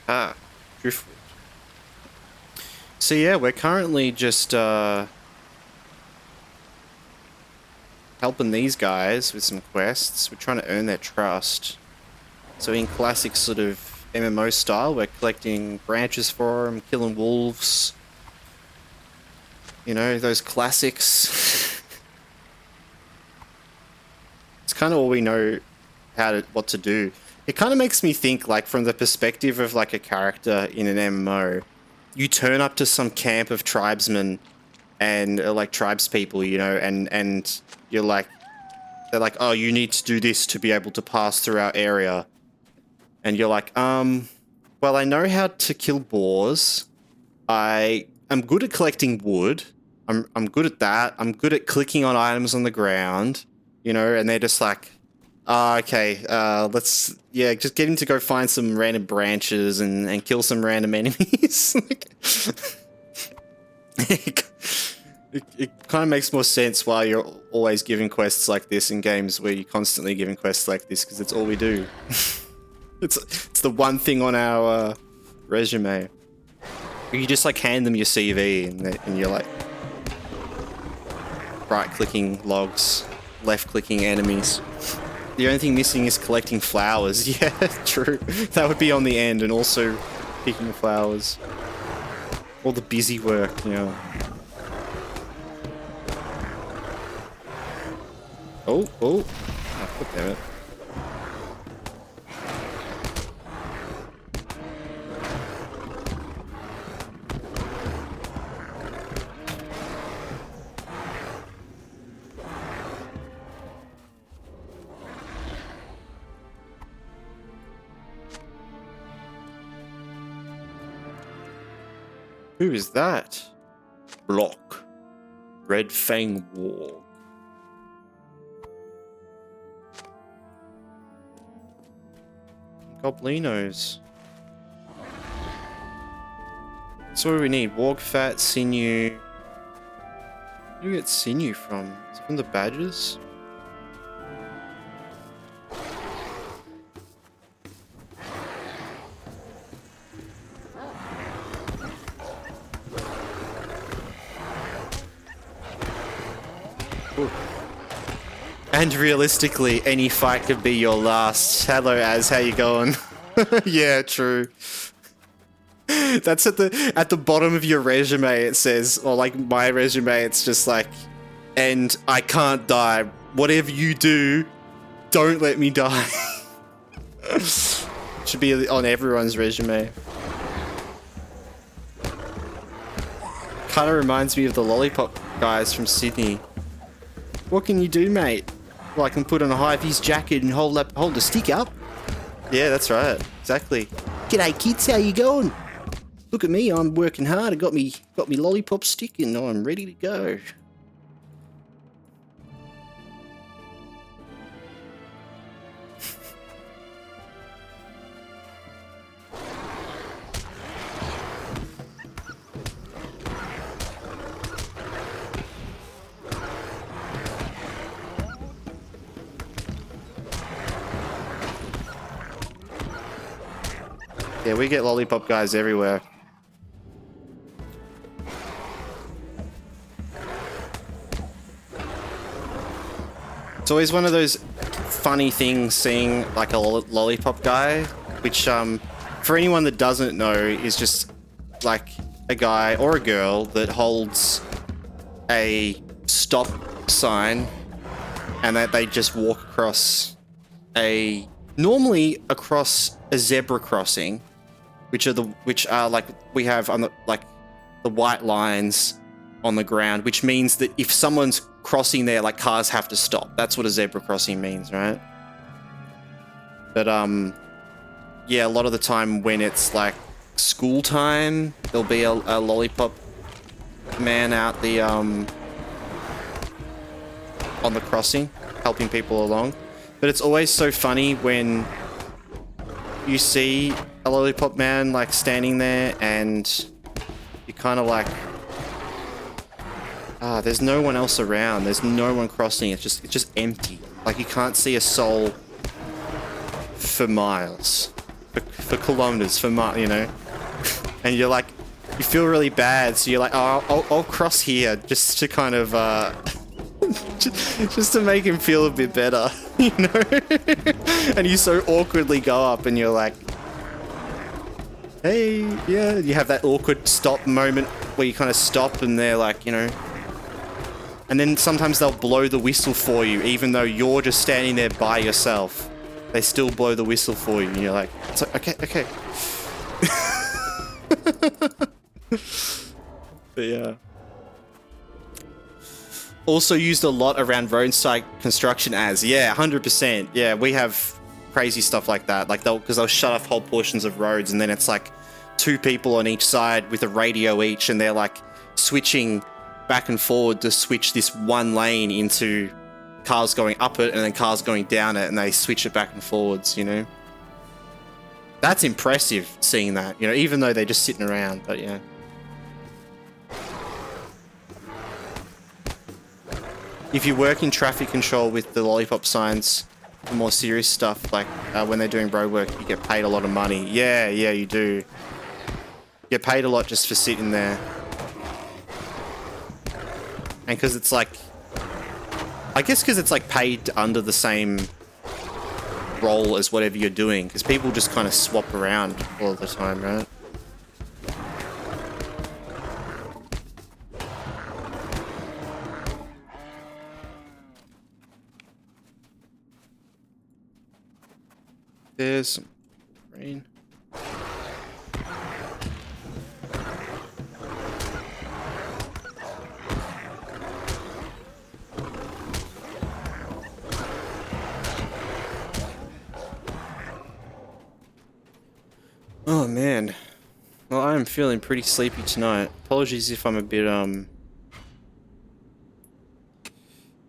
Ah, driftwood. So yeah, we're currently just helping these guys with some quests. We're trying to earn their trust. So in classic sort of MMO style, we're collecting branches for them, killing wolves. You know, those classics. It's kind of all we know what to do. It kind of makes me think, like, from the perspective of, like, a character in an MMO, you turn up to some camp of tribesmen and, like, tribespeople, you know, and you're like, they're like, oh, you need to do this to be able to pass through our area. And you're like, well, I know how to kill boars. I'm good at collecting wood. I'm good at that. I'm good at clicking on items on the ground, you know, and they're just like, okay, let's, yeah, just get him to go find some random branches and kill some random enemies. It kind of makes more sense why you're always giving quests like this in games where you're constantly giving quests like this, because it's all we do. It's the one thing on our resume. You just like hand them your CV and you're like right-clicking logs, left-clicking enemies. The only thing missing is collecting flowers. Yeah, true. That would be on the end, and also picking flowers. All the busy work, you know. Oh. Oh, damn it. Who is that? Block. Red Fang Warg. Goblinos. So what do we need? Warg fat, sinew. Where do we get sinew from? Is it from the badgers? And realistically, any fight could be your last. Hello, Az, how you going? Yeah, true. That's at the bottom of your resume, it says, or like my resume, it's just like, and I can't die. Whatever you do, don't let me die. Should be on everyone's resume. Kind of reminds me of the lollipop guys from Sydney. What can you do, mate? Well, I can put on a high-vis jacket and hold the stick up. Yeah, that's right. Exactly. G'day, kids. How you going? Look at me. I'm working hard. I got me lollipop stick and I'm ready to go. Yeah, we get lollipop guys everywhere. It's always one of those funny things seeing like a lollipop guy, which for anyone that doesn't know is just like a guy or a girl that holds a stop sign and that they just walk across normally across a zebra crossing, which are like we have on the white lines on the ground, which means that if someone's crossing there, like cars have to stop. That's what a zebra crossing means, right? But yeah, a lot of the time when it's like school time, there'll be a lollipop man out the on the crossing, helping people along. But it's always so funny when you see a lollipop man like standing there and you kind of like, there's no one else around. There's no one crossing. It's just empty. Like you can't see a soul for miles, for kilometers, for you know. And you're like, you feel really bad. So you're like, oh, I'll cross here just to kind of, just to make him feel a bit better, you know. And you so awkwardly go up and you're like, hey, yeah. You have that awkward stop moment where you kind of stop and they're like, you know. And then sometimes they'll blow the whistle for you, even though you're just standing there by yourself. They still blow the whistle for you, and you're like, it's like, okay. But yeah. Also used a lot around roadside construction as, yeah, 100%. Yeah, we have crazy stuff like that. Like because they'll shut off whole portions of roads, and then it's like 2 people on each side with a radio each, and they're like switching back and forward to switch this one lane into cars going up it and then cars going down it, and they switch it back and forwards, you know. That's impressive seeing that, you know, even though they're just sitting around, but yeah. If you work in traffic control with the lollipop signs, the more serious stuff, like when they're doing road work, you get paid a lot of money. Yeah, you do. You get paid a lot just for sitting there. And because it's like, I guess because it's like paid under the same role as whatever you're doing, because people just kind of swap around all the time, right? There's some rain. Oh man. Well, I'm feeling pretty sleepy tonight. Apologies if I'm a bit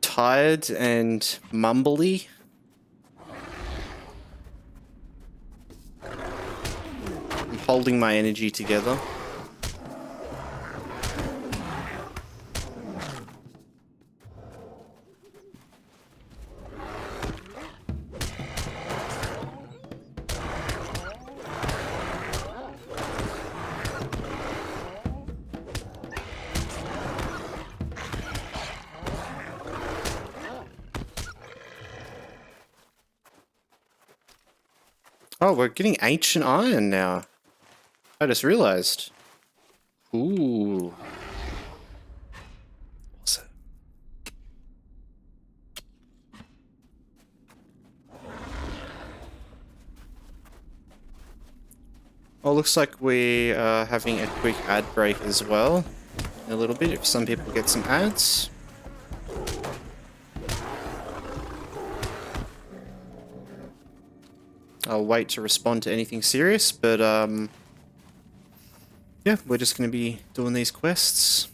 tired and mumbly. I'm holding my energy together. Oh, we're getting ancient iron now. I just realized. Ooh. What's it? Oh, looks like we are having a quick ad break as well. In a little bit, if some people get some ads. I'll wait to respond to anything serious, but yeah, we're just going to be doing these quests.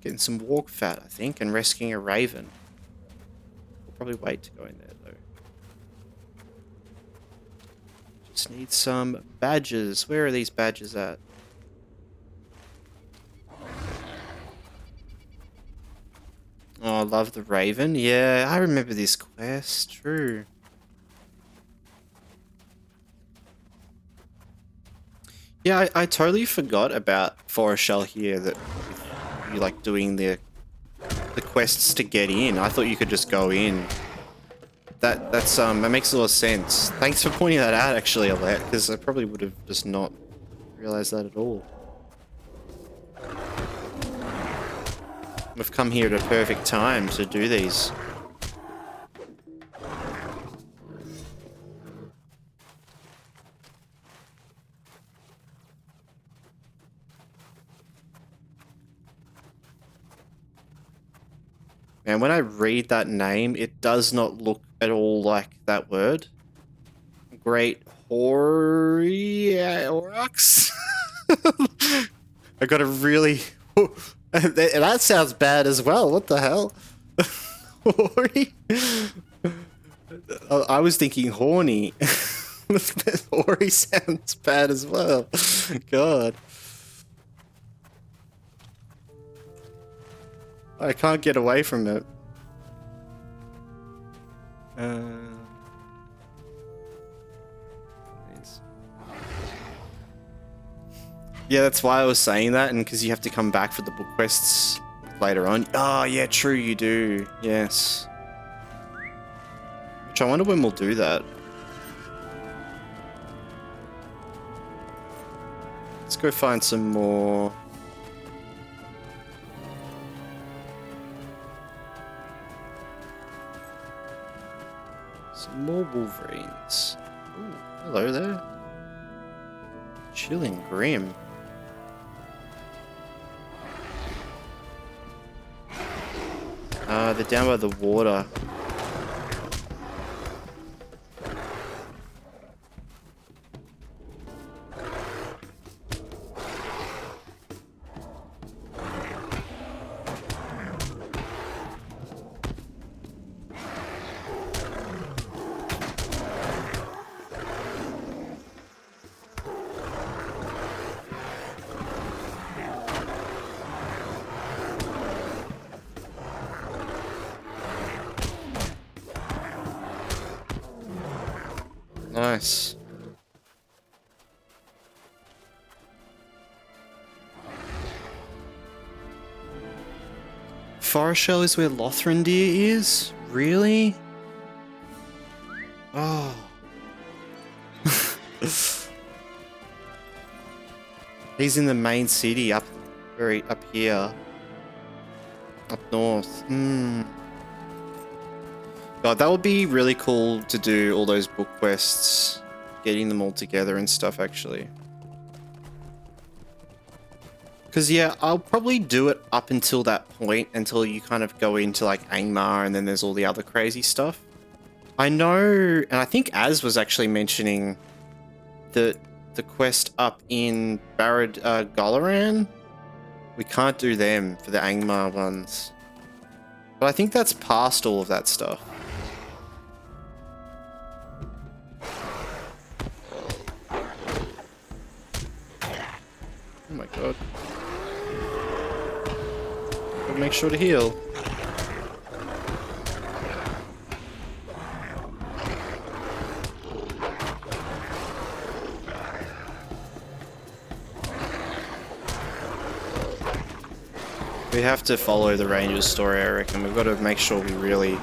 Getting some walk fat, I think, and rescuing a raven. We'll probably wait to go in there, though. Just need some badges. Where are these badges at? Oh, I love the raven. Yeah, I remember this quest. True. Yeah, I totally forgot about Forochel here, that you like doing the quests to get in. I thought you could just go in. That makes a lot of sense. Thanks for pointing that out, actually, Alette, because I probably would have just not realized that at all. We've come here at a perfect time to do these. And when I read that name, it does not look at all like that word. Great Aurochs. I got a really... that sounds bad as well. What the hell? Hoary? I was thinking horny. Hoary sounds bad as well. God. I can't get away from it. Yeah, that's why I was saying that, and because you have to come back for the book quests later on. Oh, yeah, true, you do. Yes. Which I wonder when we'll do that. Let's go find some more. Some more wolverines. Ooh, hello there. Chilling Grim. They're down by the water. Nice. Forochel is where Lothrindir is? Really? Oh. He's in the main city up here. Up north. God, that would be really cool to do all those book quests, getting them all together and stuff, actually. Because, yeah, I'll probably do it up until that point, until you kind of go into, like, Angmar, and then there's all the other crazy stuff. I know, and I think Az was actually mentioning the quest up in Beveridge, we can't do them for the Angmar ones. But I think that's past all of that stuff. Oh my god. Gotta make sure to heal. We have to follow the Ranger's story, I reckon. We've got to make sure we really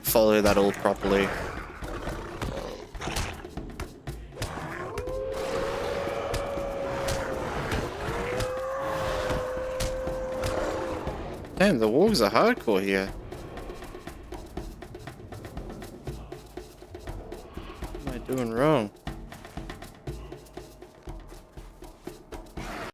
follow that all properly. Damn, the wargs are hardcore here. What am I doing wrong?